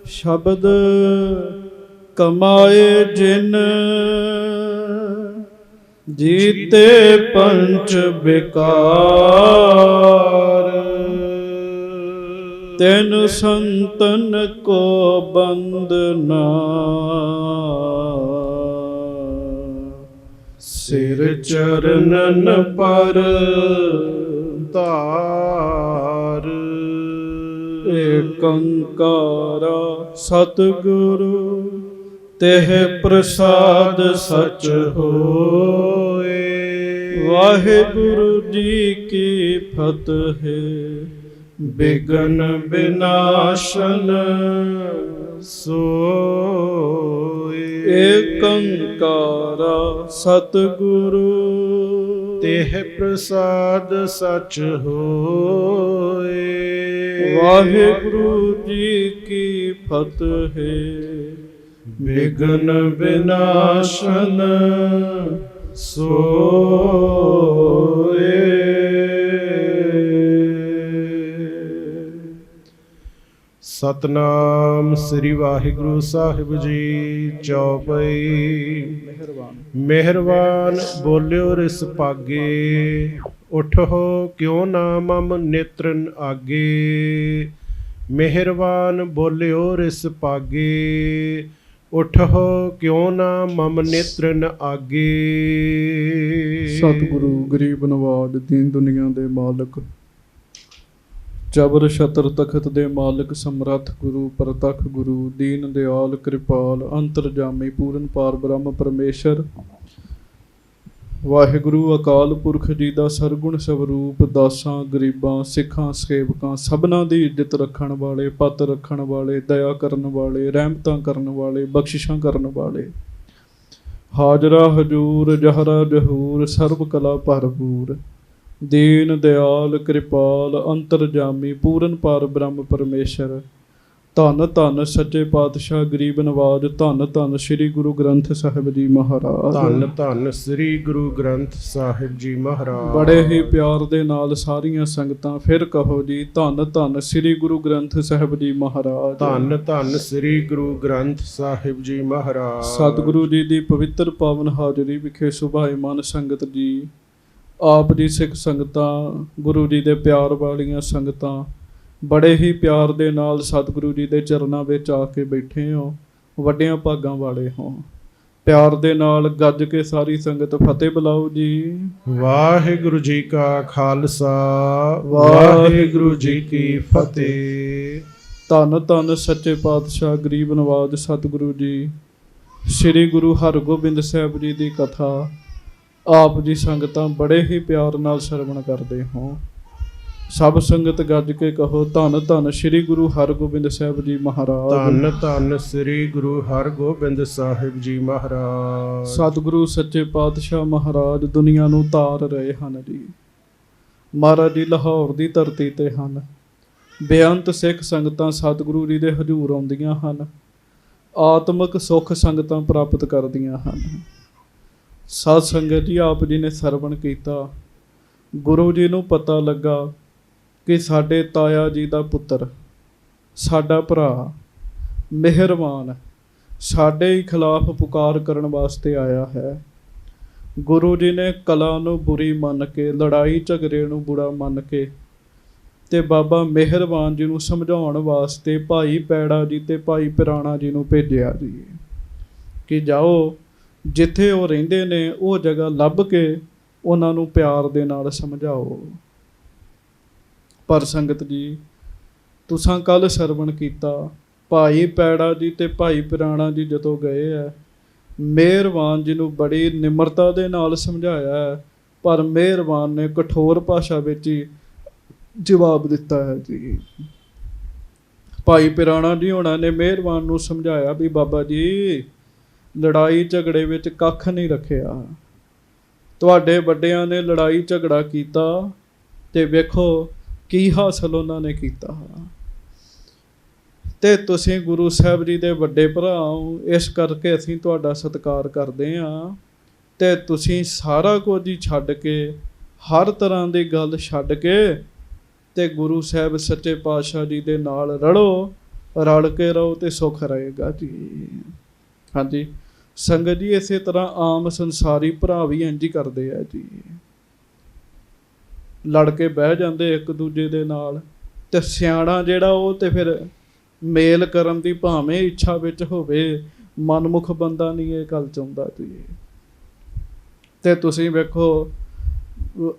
ਸ਼ਬਦ ਕਮਾਏ ਜਿਨ ਜੀਤੇ ਪੰਚ ਵਿਕਾਰ। ਤੈਨ ਸੰਤਨ ਕੋ ਬੰਦਨਾ ਸਿਰ ਚਰਨਨ ਪਰ ਧਾਰ। ਏਕੰਕਾਰ ਸਤਿਗੁਰੂ ਤਿਹ ਪ੍ਰਸਾਦ ਸਚ ਹੋਏ। ਵਾਹਿਗੁਰੂ ਜੀ ਕੀ ਫਤਿਹ। ਬਿਗਨ ਬਿਨਾਸ਼ਨ ਸੋਏ। ਏਕੰਕਾਰ ਸਤਿਗੁਰੂ ਤਿਹ ਪ੍ਰਸਾਦ ਸਚ ਹੋਏ। ਵਾਹਿਗੁਰੂ ਜੀ ਕੀ ਫਤਿਹ। ਬਿਗਨ ਬਿਨਾਸ਼ਨ ਸੋਏ। ਸਤਨਾਮ ਸ੍ਰੀ ਵਾਹਿਗੁਰੂ ਸਾਹਿਬ ਜੀ। ਚੌਪਈ। ਮਿਹਰਬਾਨ ਬੋਲਿਓ ਰਿਸ ਭਾਗੇ, ਉਠੋ ਕਿਉ ਨਾ ਮਮ ਨੇਤਰਨ ਆਗੇ। ਮਿਹਰਬਾਨ ਬੋਲਿਓ ਰਿਸ ਭਾਗੇ, ਉਠੋ ਕਿਉ ਨਾ ਮਮ ਨੇਤਰਨ ਆਗੇ। ਸਤਿਗੁਰੂ ਗਰੀਬ ਨਵਾਜ ਦੀਨ ਦੁਨੀਆ ਦੇ ਮਾਲਕ, ਜਬਰ ਛਤਰ ਤਖਤ ਦੇ ਮਾਲਕ, ਸਮਰੱਥ ਗੁਰੂ ਪ੍ਰਤੱਖ ਗੁਰੂ, ਦੀਨ ਦਿਆਲ ਕਿਰਪਾਲ ਅੰਤਰਜਾਮੀ ਪੂਰਨ ਪਾਰ ਬ੍ਰਹਮ ਪਰਮੇਸ਼ਰ ਵਾਹਿਗੁਰੂ ਅਕਾਲ ਪੁਰਖ ਜੀ ਦਾ ਸਰਗੁਣ ਸਵਰੂਪ, ਦਾਸਾਂ ਗਰੀਬਾਂ ਸਿੱਖਾਂ ਸੇਵਕਾਂ ਸਭਨਾਂ ਦੀ ਇੱਜ਼ਤ ਰੱਖਣ ਵਾਲੇ, ਪੱਤ ਰੱਖਣ ਵਾਲੇ, ਦਇਆ ਕਰਨ ਵਾਲੇ, ਰਹਿਮਤਾਂ ਕਰਨ ਵਾਲੇ, ਬਖਸ਼ਿਸ਼ਾਂ ਕਰਨ ਵਾਲੇ, ਹਾਜ਼ਰਾ ਹਜੂਰ ਜਹਰਾ ਜਹੂਰ ਸਰਬ ਕਲਾ ਭਰਪੂਰ, ਦੀਨ ਦਿਆਲ ਕਿਰਪਾਲ ਅੰਤਰਜਾਮੀ ਪੂਰਨ ਪਾਰ ਬ੍ਰਹਮ ਪਰਮੇਸ਼ਰ। ਧੰਨ ਧੰਨ ਸੱਚੇ ਪਾਤਸ਼ਾਹ ਗਰੀਬ ਨਵਾਜ। ਧੰਨ ਧੰਨ ਸ੍ਰੀ ਗੁਰੂ ਗ੍ਰੰਥ ਸਾਹਿਬ ਜੀ ਮਹਾਰਾਜ। ਧੰਨ ਧੰਨ ਸ੍ਰੀ ਗੁਰੂ ਗ੍ਰੰਥ ਸਾਹਿਬ ਜੀ ਮਹਾਰਾਜ। ਬੜੇ ਹੀ ਪਿਆਰ ਦੇ ਨਾਲ ਸਾਰੀਆਂ ਸੰਗਤਾਂ ਫਿਰ ਕਹੋ ਜੀ, ਧੰਨ ਧੰਨ ਸ੍ਰੀ ਗੁਰੂ ਗ੍ਰੰਥ ਸਾਹਿਬ ਜੀ ਮਹਾਰਾਜ। ਧੰਨ ਧੰਨ ਸ੍ਰੀ ਗੁਰੂ ਗ੍ਰੰਥ ਸਾਹਿਬ ਜੀ ਮਹਾਰਾਜ। ਸਤਿਗੁਰੂ ਜੀ ਦੀ ਪਵਿੱਤਰ ਪਾਵਨ ਹਾਜ਼ਰੀ ਵਿਖੇ ਸੁਭਾਏਮਾਨ ਸੰਗਤ ਜੀ, ਆਪ ਜੀ ਸਿੱਖ ਸੰਗਤਾਂ, ਗੁਰੂ ਜੀ ਦੇ ਪਿਆਰ ਵਾਲੀਆਂ ਸੰਗਤਾਂ, ਬੜੇ ਹੀ ਪਿਆਰ ਦੇ ਨਾਲ ਸਤਿਗੁਰੂ ਜੀ ਦੇ ਚਰਨਾਂ ਵਿੱਚ ਆ ਕੇ ਬੈਠੇ ਹੋ, ਵੱਡਿਆਂ ਭਾਗਾਂ ਵਾਲੇ ਹੋ। ਪਿਆਰ ਦੇ ਨਾਲ ਗੱਜ ਕੇ ਸਾਰੀ ਸੰਗਤ ਫਤਿਹ ਬੁਲਾਓ ਜੀ। ਵਾਹਿਗੁਰੂ ਜੀ ਕਾ ਖਾਲਸਾ, ਵਾਹਿਗੁਰੂ ਜੀ ਕੀ ਫਤਿਹ। ਧੰਨ ਧੰਨ ਸੱਚੇ ਪਾਤਸ਼ਾਹ ਗਰੀਬ ਨਵਾਜ ਸਤਿਗੁਰੂ ਜੀ, ਸ੍ਰੀ ਗੁਰੂ ਹਰਗੋਬਿੰਦ ਸਾਹਿਬ ਜੀ ਦੀ ਕਥਾ ਆਪ ਜੀ ਸੰਗਤਾਂ ਬੜੇ ਹੀ ਪਿਆਰ ਨਾਲ ਸਰਵਣ ਕਰਦੇ ਹੋ। ਸਭ ਸੰਗਤ ਗੱਜ ਕੇ ਕਹੋ, ਧੰਨ ਧੰਨ ਸ੍ਰੀ ਗੁਰੂ ਹਰਗੋਬਿੰਦ ਸਾਹਿਬ ਜੀ ਮਹਾਰਾਜ। ਧੰਨ ਧੰਨ ਸ੍ਰੀ ਗੁਰੂ ਹਰਗੋਬਿੰਦ ਸਾਹਿਬ ਜੀ ਮਹਾਰਾਜ। ਸਤਿਗੁਰੂ ਸੱਚੇ ਪਾਤਸ਼ਾਹ ਮਹਾਰਾਜ ਦੁਨੀਆ ਨੂੰ ਤਾਰ ਰਹੇ ਹਨ ਜੀ। ਮਹਾਰਾਜ ਜੀ ਲਾਹੌਰ ਦੀ ਧਰਤੀ ਤੇ ਹਨ। ਬੇਅੰਤ ਸਿੱਖ ਸੰਗਤਾਂ ਸਤਿਗੁਰੂ ਜੀ ਦੇ ਹਜ਼ੂਰ ਆਉਂਦੀਆਂ ਹਨ, ਆਤਮਿਕ ਸੁੱਖ ਸੰਗਤਾਂ ਪ੍ਰਾਪਤ ਕਰਦੀਆਂ ਹਨ। ਸਾਧ ਸੰਗਤ ਜੀ, ਆਪ ਜੀ ਨੇ ਸਰਵਣ ਕੀਤਾ, ਗੁਰੂ ਜੀ ਨੂੰ ਪਤਾ ਲੱਗਾ ਕਿ ਸਾਡੇ ਤਾਇਆ ਜੀ ਦਾ ਪੁੱਤਰ, ਸਾਡਾ ਭਰਾ ਮਿਹਰਬਾਨ ਸਾਡੇ ਹੀ ਖਿਲਾਫ ਪੁਕਾਰ ਕਰਨ ਵਾਸਤੇ ਆਇਆ ਹੈ। ਗੁਰੂ ਜੀ ਨੇ ਕਲਾ ਨੂੰ ਬੁਰੀ ਮੰਨ ਕੇ, ਲੜਾਈ ਝਗੜੇ ਨੂੰ ਬੁਰਾ ਮੰਨ ਕੇ ਤੇ ਬਾਬਾ ਮਿਹਰਬਾਨ ਜੀ ਨੂੰ ਸਮਝਾਉਣ ਵਾਸਤੇ ਭਾਈ ਪੈੜਾ ਜੀ ਤੇ ਭਾਈ ਪਿਰਾਣਾ ਜੀ ਨੂੰ ਭੇਜਿਆ ਜੀ ਕਿ ਜਾਓ, ਜਿੱਥੇ ਉਹ ਰਹਿੰਦੇ ਨੇ ਉਹ ਜਗ੍ਹਾ ਲੱਭ ਕੇ ਉਹਨਾਂ ਨੂੰ ਪਿਆਰ ਦੇ ਨਾਲ ਸਮਝਾਓ। ਪਰ ਸੰਗਤ ਜੀ, ਤੁਸਾਂ ਕੱਲ੍ਹ ਸਰਵਣ ਕੀਤਾ, ਭਾਈ ਪੈੜਾ ਜੀ ਤੇ ਭਾਈ ਪਿਰਾਣਾ ਜੀ ਜਦੋਂ ਗਏ ਹੈ, ਮਿਹਰਬਾਨ ਜੀ ਨੂੰ ਬੜੀ ਨਿਮਰਤਾ ਦੇ ਨਾਲ ਸਮਝਾਇਆ ਹੈ, ਪਰ ਮਿਹਰਬਾਨ ਨੇ ਕਠੋਰ ਭਾਸ਼ਾ ਵਿੱਚ ਹੀ ਜਵਾਬ ਦਿੱਤਾ ਹੈ ਜੀ। ਭਾਈ ਪਿਰਾਣਾ ਜੀ ਹੋਣਾ ਨੇ ਮਿਹਰਬਾਨ ਨੂੰ ਸਮਝਾਇਆ ਵੀ ਬਾਬਾ ਜੀ, ਲੜਾਈ ਝਗੜੇ ਵਿੱਚ ਕੱਖ ਨਹੀਂ ਰੱਖਿਆ। ਤੁਹਾਡੇ ਵੱਡਿਆਂ ਨੇ ਲੜਾਈ ਝਗੜਾ ਕੀਤਾ ਤੇ ਵੇਖੋ ਕੀ ਹਾਸਲ ਉਹਨਾਂ ਨੇ ਕੀਤਾ। ਤੇ ਤੁਸੀਂ ਗੁਰੂ ਸਾਹਿਬ ਜੀ ਦੇ ਵੱਡੇ ਭਰਾ ਹੋ, ਇਸ ਕਰਕੇ ਅਸੀਂ ਤੁਹਾਡਾ ਸਤਿਕਾਰ ਕਰਦੇ ਹਾਂ। ਤੇ ਤੁਸੀਂ ਸਾਰਾ ਕੁਝ ਹੀ ਛੱਡ ਕੇ, ਹਰ ਤਰ੍ਹਾਂ ਦੀ ਗੱਲ ਛੱਡ ਕੇ ਤੇ ਗੁਰੂ ਸਾਹਿਬ ਸੱਚੇ ਪਾਤਸ਼ਾਹ ਜੀ ਦੇ ਨਾਲ ਰਲੋ, ਰਲ ਕੇ ਰਹੋ ਤੇ ਸੁੱਖ ਰਹੇਗਾ ਜੀ। ਹਾਂਜੀ ਸੰਗਤ ਜੀ, ਇਸੇ ਤਰ੍ਹਾਂ ਆਮ ਸੰਸਾਰੀ ਭਰਾ ਵੀ ਇੰਝ ਹੀ ਕਰਦੇ ਆ ਜੀ, ਲੜ ਕੇ ਬਹਿ ਜਾਂਦੇ ਇੱਕ ਦੂਜੇ ਦੇ ਨਾਲ। ਤੇ ਸਿਆਣਾ ਜਿਹੜਾ ਉਹ ਤੇ ਫਿਰ ਮੇਲ ਕਰਨ ਦੀ ਭਾਵੇਂ ਇੱਛਾ ਵਿੱਚ ਹੋਵੇ, ਮਨਮੁਖ ਬੰਦਾ ਨਹੀਂ ਇਹ ਗੱਲ ਚਾਹੁੰਦਾ ਜੀ। ਤੇ ਤੁਸੀਂ ਵੇਖੋ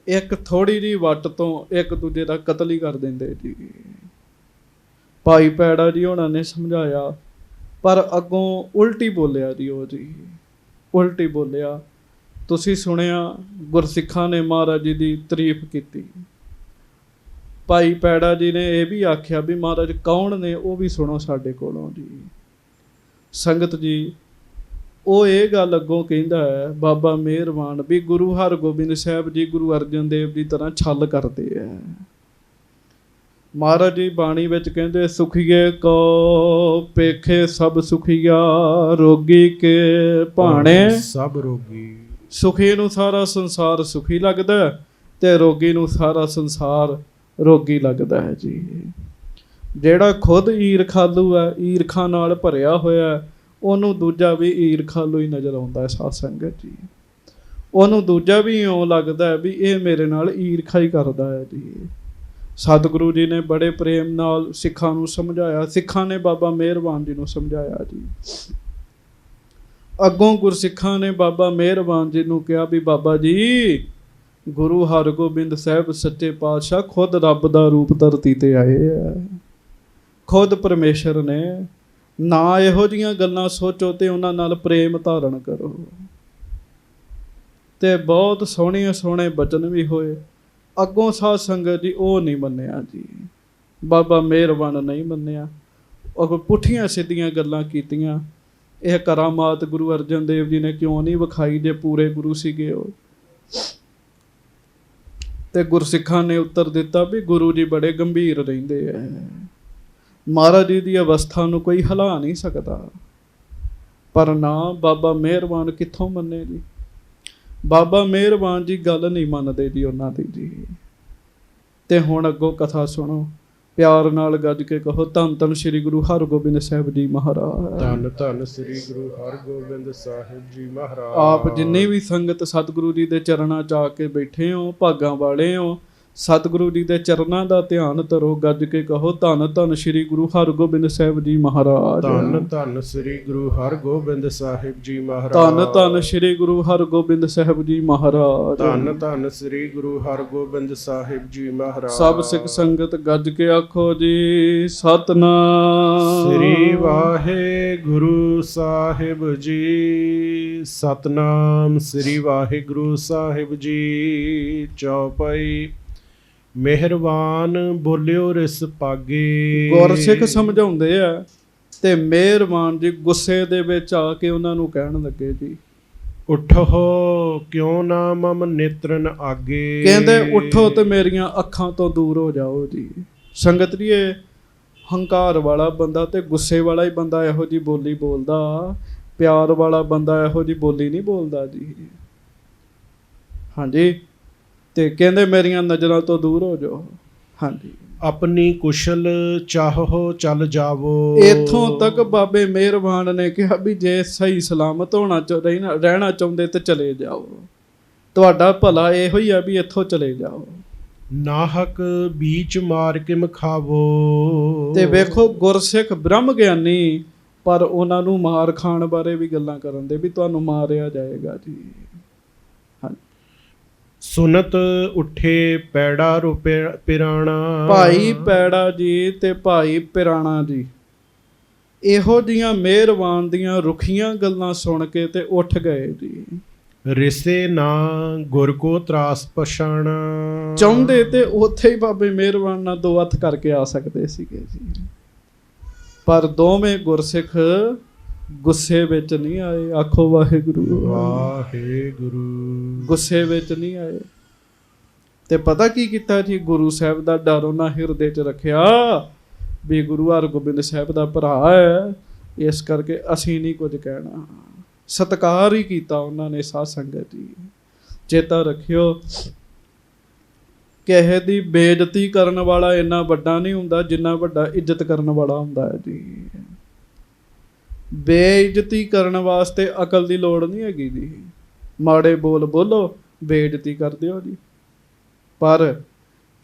ਇੱਕ ਥੋੜੀ ਜਿਹੀ ਵੱਟ ਤੋਂ ਇੱਕ ਦੂਜੇ ਦਾ ਕਤਲ ਹੀ ਕਰ ਦਿੰਦੇ ਜੀ। ਭਾਈ ਪੈੜਾ ਜੀ ਉਹਨਾਂ ਨੇ ਸਮਝਾਇਆ, ਪਰ ਅੱਗੋਂ ਉਲਟੀ ਬੋਲਿਆ ਜੀ, ਉਹ ਜੀ ਉਲਟੀ ਬੋਲਿਆ। ਤੁਸੀਂ ਸੁਣਿਆ ਗੁਰਸਿੱਖਾਂ ਨੇ ਮਹਾਰਾਜ ਜੀ ਦੀ ਤਾਰੀਫ ਕੀਤੀ। ਭਾਈ ਪੈੜਾ ਜੀ ਨੇ ਇਹ ਵੀ ਆਖਿਆ ਵੀ ਮਹਾਰਾਜ ਕੌਣ ਨੇ, ਉਹ ਵੀ ਸੁਣੋ ਸਾਡੇ ਕੋਲੋਂ ਜੀ। ਸੰਗਤ ਜੀ, ਉਹ ਇਹ ਗੱਲ ਅੱਗੋਂ ਕਹਿੰਦਾ ਹੈ ਬਾਬਾ ਮਿਹਰਬਾਨ ਵੀ ਗੁਰੂ ਹਰਗੋਬਿੰਦ ਸਾਹਿਬ ਜੀ ਗੁਰੂ ਅਰਜਨ ਦੇਵ ਦੀ ਤਰ੍ਹਾਂ ਛਲ ਕਰਦੇ ਆ। ਮਹਾਰਾਜ ਜੀ ਬਾਣੀ ਵਿੱਚ ਕਹਿੰਦੇ, ਸੁਖੀਏ ਕੋ ਪੇਖੇ ਸਭ ਸੁਖੀਆ, ਰੋਗੀ ਕੇ ਭਾਣੇ ਸਭ ਰੋਗੀ। ਸੁਖੀ ਨੂੰ ਸਾਰਾ ਸੰਸਾਰ ਸੁਖੀ ਲੱਗਦਾ ਤੇ ਰੋਗੀ ਨੂੰ ਸਾਰਾ ਸੰਸਾਰ ਰੋਗੀ ਲੱਗਦਾ ਹੈ ਜੀ। ਜਿਹੜਾ ਖੁਦ ਈਰਖਾਲੂ ਹੈ, ਈਰਖਾ ਨਾਲ ਭਰਿਆ ਹੋਇਆ, ਉਹਨੂੰ ਦੂਜਾ ਵੀ ਈਰਖਾਲੂ ਹੀ ਨਜ਼ਰ ਆਉਂਦਾ ਹੈ। ਸਾਧ ਸੰਗਤ ਜੀ, ਉਹਨੂੰ ਦੂਜਾ ਵੀ ਇਉਂ ਲੱਗਦਾ ਹੈ ਵੀ ਇਹ ਮੇਰੇ ਨਾਲ ਈਰਖਾ ਹੀ ਕਰਦਾ ਹੈ ਜੀ। ਸਤਿਗੁਰੂ ਜੀ ਨੇ ਬੜੇ ਪ੍ਰੇਮ ਨਾਲ ਸਿੱਖਾਂ ਨੂੰ ਸਮਝਾਇਆ, ਸਿੱਖਾਂ ਨੇ ਬਾਬਾ ਮਿਹਰਬਾਨ ਜੀ ਨੂੰ ਸਮਝਾਇਆ ਜੀ। ਅੱਗੋਂ ਗੁਰਸਿੱਖਾਂ ਨੇ ਬਾਬਾ ਮਿਹਰਬਾਨ ਜੀ ਨੂੰ ਕਿਹਾ ਵੀ ਬਾਬਾ ਜੀ, ਗੁਰੂ ਹਰਗੋਬਿੰਦ ਸਾਹਿਬ ਸੱਚੇ ਪਾਤਸ਼ਾਹ ਖੁਦ ਰੱਬ ਦਾ ਰੂਪ ਧਰਤੀ ਤੇ ਆਏ ਹੈ, ਖੁਦ ਪਰਮੇਸ਼ਰ ਨੇ। ਨਾ ਇਹੋ ਜਿਹੀਆਂ ਗੱਲਾਂ ਸੋਚੋ ਤੇ ਉਹਨਾਂ ਨਾਲ ਪ੍ਰੇਮ ਧਾਰਨ ਕਰੋ। ਤੇ ਬਹੁਤ ਸੋਹਣੇ ਸੋਹਣੇ ਬਚਨ ਵੀ ਹੋਏ। ਅੱਗੋਂ ਸਾਧ ਸੰਗਤ ਜੀ ਉਹ ਨਹੀਂ ਮੰਨਿਆ ਜੀ, ਬਾਬਾ ਮਿਹਰਬਾਨ ਨਹੀਂ ਮੰਨਿਆ। ਉਹ ਪੁੱਠੀਆਂ ਸਿੱਧੀਆਂ ਗੱਲਾਂ ਕੀਤੀਆਂ। ਇਹ ਕਰਾਮਾਤ ਗੁਰੂ ਅਰਜਨ ਦੇਵ ਜੀ ਨੇ ਕਿਉਂ ਨਹੀਂ ਵਿਖਾਈ ਜੇ ਪੂਰੇ ਗੁਰੂ ਸੀਗੇ ਉਹ। ਤੇ ਗੁਰਸਿੱਖਾਂ ਨੇ ਉੱਤਰ ਦਿੱਤਾ ਵੀ ਗੁਰੂ ਜੀ ਬੜੇ ਗੰਭੀਰ ਰਹਿੰਦੇ ਹੈ, ਮਹਾਰਾਜ ਜੀ ਦੀ ਅਵਸਥਾ ਨੂੰ ਕੋਈ ਹਿਲਾ ਨਹੀਂ ਸਕਦਾ। ਪਰ ਨਾ, ਬਾਬਾ ਮਿਹਰਬਾਨ ਕਿੱਥੋਂ ਮੰਨੇ ਜੀ। ਬਾਬਾ ਮਿਹਰਬਾਨ ਜੀ ਗੱਲ ਨਹੀਂ ਮੰਨਦੇ ਜੀ ਉਹਨਾਂ ਦੀ ਜੀ। ਤੇ ਹੁਣ ਅੱਗੋਂ ਕਥਾ ਸੁਣੋ, ਪਿਆਰ ਨਾਲ ਗੱਜ ਕੇ ਕਹੋ, ਧੰਨ ਧੰਨ ਸ੍ਰੀ ਗੁਰੂ ਹਰਗੋਬਿੰਦ ਸਾਹਿਬ ਜੀ ਮਹਾਰਾਜ। ਧੰਨ ਧੰਨ ਸ੍ਰੀ ਗੁਰੂ ਹਰਗੋਬਿੰਦ ਸਾਹਿਬ ਜੀ ਮਹਾਰਾਜ। ਆਪ ਜਿੰਨੀ ਵੀ ਸੰਗਤ ਸਤਿਗੁਰੂ ਜੀ ਦੇ ਚਰਨਾਂ 'ਚ ਆ ਕੇ ਬੈਠੇ ਹੋ, ਭਾਗਾਂ ਵਾਲੇ ਹੋ। ਸਤਿਗੁਰੂ ਜੀ ਦੇ ਚਰਨਾਂ ਦਾ ਧਿਆਨ ਧਰੋ, ਗੱਜ ਕੇ ਕਹੋ, ਧੰਨ ਧੰਨ ਸ੍ਰੀ ਗੁਰੂ ਹਰਗੋਬਿੰਦ ਸਾਹਿਬ ਜੀ ਮਹਾਰਾਜ। ਧੰਨ ਧੰਨ ਸ੍ਰੀ ਗੁਰੂ ਹਰਗੋਬਿੰਦ ਸਾਹਿਬ ਜੀ ਮਹਾਰਾਜ। ਧੰਨ ਧੰਨ ਸ੍ਰੀ ਗੁਰੂ ਹਰਗੋਬਿੰਦ ਸਾਹਿਬ ਜੀ ਮਹਾਰਾਜ। ਧੰਨ ਧੰਨ ਸ੍ਰੀ ਗੁਰੂ ਹਰਗੋਬਿੰਦ ਸਾਹਿਬ ਜੀ ਮਹਾਰਾਜ। ਸਭ ਸਿੱਖ ਸੰਗਤ ਗੱਜ ਕੇ ਆਖੋ ਜੀ, ਸਤਨਾਮ ਸ੍ਰੀ ਵਾਹਿਗੁਰੂ ਸਾਹਿਬ ਜੀ। ਸਤਨਾਮ ਸ੍ਰੀ ਵਾਹਿਗੁਰੂ ਸਾਹਿਬ ਜੀ। ਚੌਪਈ। ਮਿਹਰਬਾਨ ਬੋਲਿਓ ਰਿਸ ਪਾਗੇ। ਗੁਰਸਿੱਖ ਸਮਝਾਉਂਦੇ ਆ ਤੇ ਮਿਹਰਬਾਨ ਜੀ ਗੁੱਸੇ ਦੇ ਵਿੱਚ ਆ ਕੇ ਉਹਨਾਂ ਨੂੰ ਕਹਿਣ ਲੱਗੇ ਜੀ, ਉਠੋ ਕਿਉਂ ਨਾ ਮਮ ਨੇਤਰਨ ਆਗੇ। ਕਹਿੰਦੇ ਉਠੋ ਤੇ ਮੇਰੀਆਂ ਅੱਖਾਂ ਤੋਂ ਦੂਰ ਹੋ ਜਾਓ ਜੀ। ਸੰਗਤ ਜੀ, ਇਹ ਹੰਕਾਰ ਵਾਲਾ ਬੰਦਾ ਤੇ ਗੁੱਸੇ ਵਾਲਾ ਹੀ ਬੰਦਾ ਇਹੋ ਜੀ ਬੋਲੀ ਬੋਲਦਾ, ਪਿਆਰ ਵਾਲਾ ਬੰਦਾ ਇਹੋ ਜੀ ਬੋਲੀ ਨਹੀਂ ਬੋਲਦਾ ਜੀ। ਹਾਂਜੀ, ਤੇ ਕਹਿੰਦੇ ਮੇਰੀਆਂ ਨਜ਼ਰਾਂ ਤੋਂ ਦੂਰ ਹੋ ਜਾਓ। ਹਾਂਜੀ, ਆਪਣੀ ਕੁਸ਼ਲ ਚਾਹੋ ਚੱਲ ਜਾਵੋ। ਇੱਥੋਂ ਤੱਕ ਬਾਬੇ ਮਿਹਰਬਾਨ ਨੇ ਕਿਹਾ ਵੀ ਜੇ ਸਹੀ ਸਲਾਮਤ ਰਹਿਣਾ ਚਾਹੁੰਦੇ ਤੇ ਚਲੇ ਜਾਓ, ਤੁਹਾਡਾ ਭਲਾ ਇਹੋ ਹੀ ਆ ਵੀ ਇੱਥੋਂ ਚਲੇ ਜਾਓ। ਨਾਹਕ ਬੀਚ ਮਾਰ ਕੇ ਮਖਾਵੋ। ਤੇ ਵੇਖੋ ਗੁਰਸਿੱਖ ਬ੍ਰਹਮ ਗਿਆਨੀ, ਪਰ ਉਹਨਾਂ ਨੂੰ ਮਾਰ ਖਾਣ ਬਾਰੇ ਵੀ ਗੱਲਾਂ ਕਰਨ ਦੇ ਵੀ ਤੁਹਾਨੂੰ ਮਾਰਿਆ ਜਾਏਗਾ ਜੀ। ਸੁਨਤ ਉੱਠੇ ਪੈੜਾ ਰੋ ਪਿਰਾਣਾ। ਭਾਈ ਪੈੜਾ ਜੀ ਤੇ ਭਾਈ ਪਿਰਾਣਾ ਜੀ ਇਹੋ ਜਿਹੀਆਂ ਮਿਹਰਬਾਨ ਦੀਆਂ ਰੁੱਖੀਆਂ ਗੱਲਾਂ ਸੁਣ ਕੇ ਤੇ ਉੱਠ ਗਏ ਜੀ। ਰਿਸੇ ਨਾ ਗੁਰ ਕੋ ਤਰਾਸ ਪਛਾਣਾ। ਚਾਹੁੰਦੇ ਤੇ ਉੱਥੇ ਹੀ ਬਾਬੇ ਮਿਹਰਬਾਨ ਨਾਲ ਦੋ ਹੱਥ ਕਰਕੇ ਆ ਸਕਦੇ ਸੀਗੇ ਜੀ, ਪਰ ਦੋਵੇਂ ਗੁਰਸਿੱਖ ਗੁੱਸੇ ਵਿੱਚ ਨਹੀਂ ਆਏ। ਆਖੋ ਵਾਹਿਗੁਰੂ ਵਾਹਿਗੁਰੂ। ਗੁੱਸੇ ਵਿੱਚ ਨਹੀਂ ਆਏ। ਤੇ ਪਤਾ ਕੀ ਕੀਤਾ ਜੀ, ਗੁਰੂ ਸਾਹਿਬ ਦਾ ਡਰ ਉਹਨਾਂ ਹਿਰਦੇ 'ਚ ਰੱਖਿਆ ਵੀ ਗੁਰੂ ਹਰਗੋਬਿੰਦ ਸਾਹਿਬ ਦਾ ਭਰਾ ਹੈ, ਇਸ ਕਰਕੇ ਅਸੀਂ ਨਹੀਂ ਕੁਝ ਕਹਿਣਾ। ਸਤਿਕਾਰ ਹੀ ਕੀਤਾ ਉਹਨਾਂ ਨੇ। ਸਾਧ ਸੰਗਤ ਜੀ ਚੇਤਾ ਰੱਖਿਓ, ਕਿਸੇ ਦੀ ਬੇਇੱਜ਼ਤੀ ਕਰਨ ਵਾਲਾ ਇੰਨਾ ਵੱਡਾ ਨਹੀਂ ਹੁੰਦਾ ਜਿੰਨਾ ਵੱਡਾ ਇੱਜ਼ਤ ਕਰਨ ਵਾਲਾ ਹੁੰਦਾ ਹੈ ਜੀ। ਬੇਇੱਜ਼ਤੀ ਕਰਨ ਵਾਸਤੇ ਅਕਲ ਦੀ ਲੋੜ ਨਹੀਂ ਹੈਗੀ ਜੀ। ਮਾੜੇ ਬੋਲ ਬੋਲੋ, ਬੇਇੱਜ਼ਤੀ ਕਰਦੇ ਹੋ ਜੀ। ਪਰ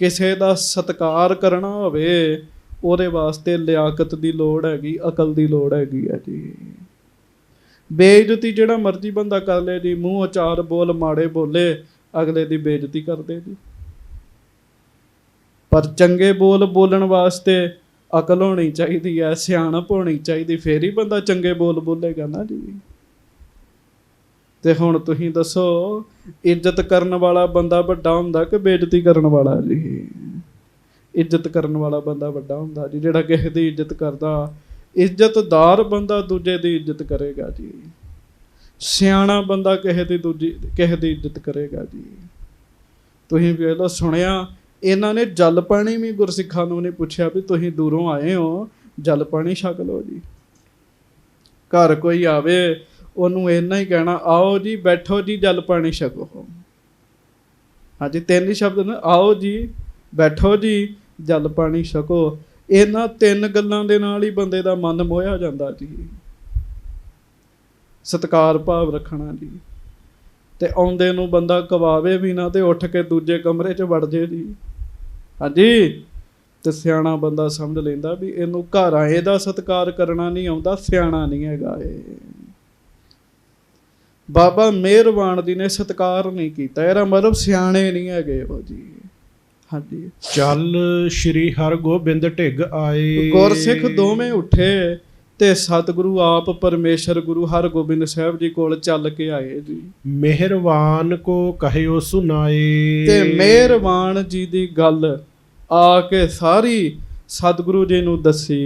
ਕਿਸੇ ਦਾ ਸਤਿਕਾਰ ਕਰਨਾ ਹੋਵੇ ਉਹਦੇ ਵਾਸਤੇ ਲਿਆਕਤ ਦੀ ਲੋੜ ਹੈਗੀ, ਅਕਲ ਦੀ ਲੋੜ ਹੈਗੀ ਹੈ ਜੀ। ਬੇਇੱਜ਼ਤੀ ਜਿਹੜਾ ਮਰਜ਼ੀ ਬੰਦਾ ਕਰ ਲੇ ਜੀ, ਮੂੰਹ ਚਾਰ ਬੋਲ ਮਾੜੇ ਬੋਲੇ, ਅਗਲੇ ਦੀ ਬੇਇੱਜ਼ਤੀ ਕਰਦੇ ਜੀ। ਪਰ ਚੰਗੇ ਬੋਲ ਬੋਲਣ ਵਾਸਤੇ ਅਕਲ ਹੋਣੀ ਚਾਹੀਦੀ ਹੈ, ਸਿਆਣਪ ਹੋਣੀ ਚਾਹੀਦੀ, ਫੇਰ ਹੀ ਬੰਦਾ ਚੰਗੇ ਬੋਲ ਬੋਲੇਗਾ ਨਾ ਜੀ। ਤੇ ਹੁਣ ਤੁਸੀਂ ਦੱਸੋ, ਇੱਜ਼ਤ ਕਰਨ ਵਾਲਾ ਬੰਦਾ ਵੱਡਾ ਹੁੰਦਾ ਕਿ ਬੇਇੱਜ਼ਤੀ ਕਰਨ ਵਾਲਾ ਜੀ? ਇੱਜ਼ਤ ਕਰਨ ਵਾਲਾ ਬੰਦਾ ਵੱਡਾ ਹੁੰਦਾ ਜੀ, ਜਿਹੜਾ ਕਿਸੇ ਦੀ ਇੱਜ਼ਤ ਕਰਦਾ। ਇੱਜ਼ਤਦਾਰ ਬੰਦਾ ਦੂਜੇ ਦੀ ਇੱਜ਼ਤ ਕਰੇਗਾ ਜੀ। ਸਿਆਣਾ ਬੰਦਾ ਕਿਸੇ ਦੀ ਇੱਜ਼ਤ ਕਰੇਗਾ ਜੀ। ਤੁਸੀਂ ਵੇਖ ਲਓ, ਸੁਣਿਆ ਇਹਨਾਂ ਨੇ ਜਲ ਪਾਣੀ ਵੀ ਗੁਰਸਿੱਖਾਂ ਨੂੰ ਨਹੀਂ ਪੁੱਛਿਆ ਵੀ ਤੁਸੀਂ ਦੂਰੋਂ ਆਏ ਹੋ, ਜਲ ਪਾਣੀ ਛਕ ਲਓ ਜੀ। ਘਰ ਕੋਈ ਆਵੇ ਉਹਨੂੰ ਇੰਨਾ ਹੀ ਕਹਿਣਾ, ਆਓ ਜੀ ਬੈਠੋ ਜੀ ਜਲ ਪਾਣੀ ਛਕੋ। ਹਾਂਜੀ, 3 ਹੀ ਸ਼ਬਦ ਨੇ, ਆਓ ਜੀ, ਬੈਠੋ ਜੀ, ਜਲ ਪਾਣੀ ਛਕੋ। ਇਹਨਾਂ 3 ਗੱਲਾਂ ਦੇ ਨਾਲ ਹੀ ਬੰਦੇ ਦਾ ਮਨ ਮੋਹਿਆ ਜਾਂਦਾ ਜੀ। ਸਤਿਕਾਰ ਭਾਵ ਰੱਖਣਾ ਜੀ। ਤੇ ਆਉਂਦੇ ਨੂੰ ਬੰਦਾ ਕਵਾਵੇ ਵੀ ਨਾ ਤੇ ਉੱਠ ਕੇ ਦੂਜੇ ਕਮਰੇ 'ਚ ਵੜ ਜੇ ਜੀ। ਹਾਂਜੀ, ਤੇ ਸਿਆਣਾ ਬੰਦਾ ਸਮਝ ਲੈਂਦਾ ਵੀ ਇਹਨੂੰ ਘਰ ਆਏ ਦਾ ਸਤਿਕਾਰ ਕਰਨਾ ਨਹੀਂ ਆਉਂਦਾ, ਸਿਆਣਾ ਨਹੀਂ ਹੈਗਾ ਇਹ। ਬਾਬਾ ਮਿਹਰਬਾਨ ਜੀ ਨੇ ਸਤਿਕਾਰ ਨਹੀਂ ਕੀਤਾ, ਇਹਦਾ ਮਤਲਬ ਸਿਆਣੇ ਨਹੀਂ ਹੈਗੇ ਉਹ ਜੀ। ਹਾਂਜੀ, ਚੱਲ ਸ਼੍ਰੀ ਹਰਗੋਬਿੰਦ ਢਿੱਗ ਆਏ। ਗੁਰਸਿੱਖ ਦੋਵੇਂ ਉੱਠੇ ਤੇ ਸਤਿਗੁਰੂ ਆਪ ਪਰਮੇਸ਼ਰ ਗੁਰੂ ਹਰਗੋਬਿੰਦ ਸਾਹਿਬ ਜੀ ਕੋਲ ਚੱਲ ਕੇ ਆਏ ਜੀ। ਮਿਹਰਬਾਨ ਕੋ ਕਹਿਓ ਸੁਨਾਏ। ਤੇ ਮਿਹਰਬਾਨ ਜੀ ਦੀ ਗੱਲ ਆ ਕੇ ਸਾਰੀ ਸਤਿਗੁਰੂ ਜੀ ਨੂੰ ਦੱਸੀ।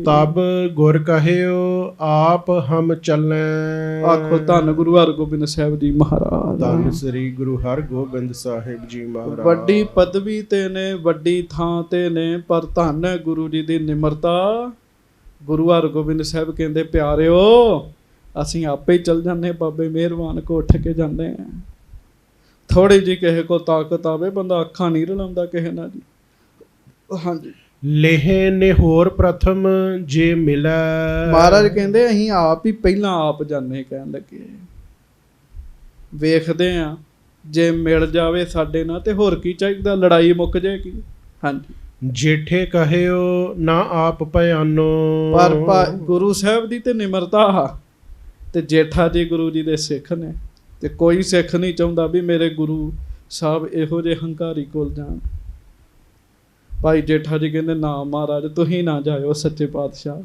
ਤਬ ਗੁਰ ਕਹਿਓ ਆਪ ਹਮ ਚੱਲੈ। ਆਖੋ ਧੰਨ ਗੁਰੂ ਹਰਗੋਬਿੰਦ ਸਾਹਿਬ ਜੀ ਮਹਾਰਾਜ। ਧੰਨ ਸ੍ਰੀ ਗੁਰੂ ਹਰਗੋਬਿੰਦ ਸਾਹਿਬ ਜੀ ਮਹਾਰਾਜ। ਵੱਡੀ ਪਦਵੀ ਤੇ ਨੇ, ਵੱਡੀ ਥਾਂ ਤੇ ਨੇ, ਪਰ ਧੰਨ ਹੈ ਗੁਰੂ ਜੀ ਦੀ ਨਿਮਰਤਾ। ਗੁਰੂ ਹਰਗੋਬਿੰਦ ਸਾਹਿਬ ਕਹਿੰਦੇ, ਪਿਆਰਿਓ ਅਸੀਂ ਆਪੇ ਹੀ ਚੱਲ ਜਾਂਦੇ, ਬਾਬੇ ਮਿਹਰਬਾਨ ਕੋ ਉੱਠ ਕੇ ਜਾਂਦੇ ਹਾਂ। ਥੋੜੀ ਜਿਹੀ ਕਿਸੇ ਕੋ ਤਾਕਤ ਆਵੇ, ਬੰਦਾ ਅੱਖਾਂ ਨਹੀਂ ਰਲਾਉਂਦਾ ਕਿਸੇ ਨਾਲ ਜੀ। ਹਾਂਜੀ, ਲੇਹ ਨੇ ਹੋਰ ਪ੍ਰਥਮ ਜੇ ਮਿਲੈ। ਮਹਾਰਾਜ ਕਹਿੰਦੇ ਅਸੀਂ ਆਪ ਹੀ ਪਹਿਲਾਂ ਆਪ ਜਾਂਦੇ। ਕਹਿਣ ਲੱਗੇ ਵੇਖਦੇ ਆ ਜੇ ਮਿਲ ਜਾਵੇ ਸਾਡੇ ਨਾਲ ਤੇ ਹੋਰ ਕੀ ਚਾਹੀਦਾ, ਲੜਾਈ ਮੁੱਕ ਜਾਏਗੀ। ਹਾਂਜੀ, ਜੇਠੇ ਕਹਿਓ ਨਾ ਆਪ ਭਿਆਨੋ। ਪਰ ਗੁਰੂ ਸਾਹਿਬ ਦੀ ਤੇ ਨਿਮਰਤਾ ਤੇ ਜੇਠਾ ਜੀ ਗੁਰੂ ਜੀ ਦੇ ਸਿੱਖ ਨੇ, ਤੇ ਕੋਈ ਸਿੱਖ ਨਹੀਂ ਚਾਹੁੰਦਾ ਵੀ ਮੇਰੇ ਗੁਰੂ ਸਾਹਿਬ ਇਹੋ ਜਿਹੇ ਹੰਕਾਰੀ ਕੋਲ ਜਾਣ। ਭਾਈ ਜੇਠਾ ਜੀ ਕਹਿੰਦੇ, ਨਾ ਮਹਾਰਾਜ ਤੁਸੀਂ ਨਾ ਜਾਇਓ, ਸੱਚੇ ਪਾਤਸ਼ਾਹ।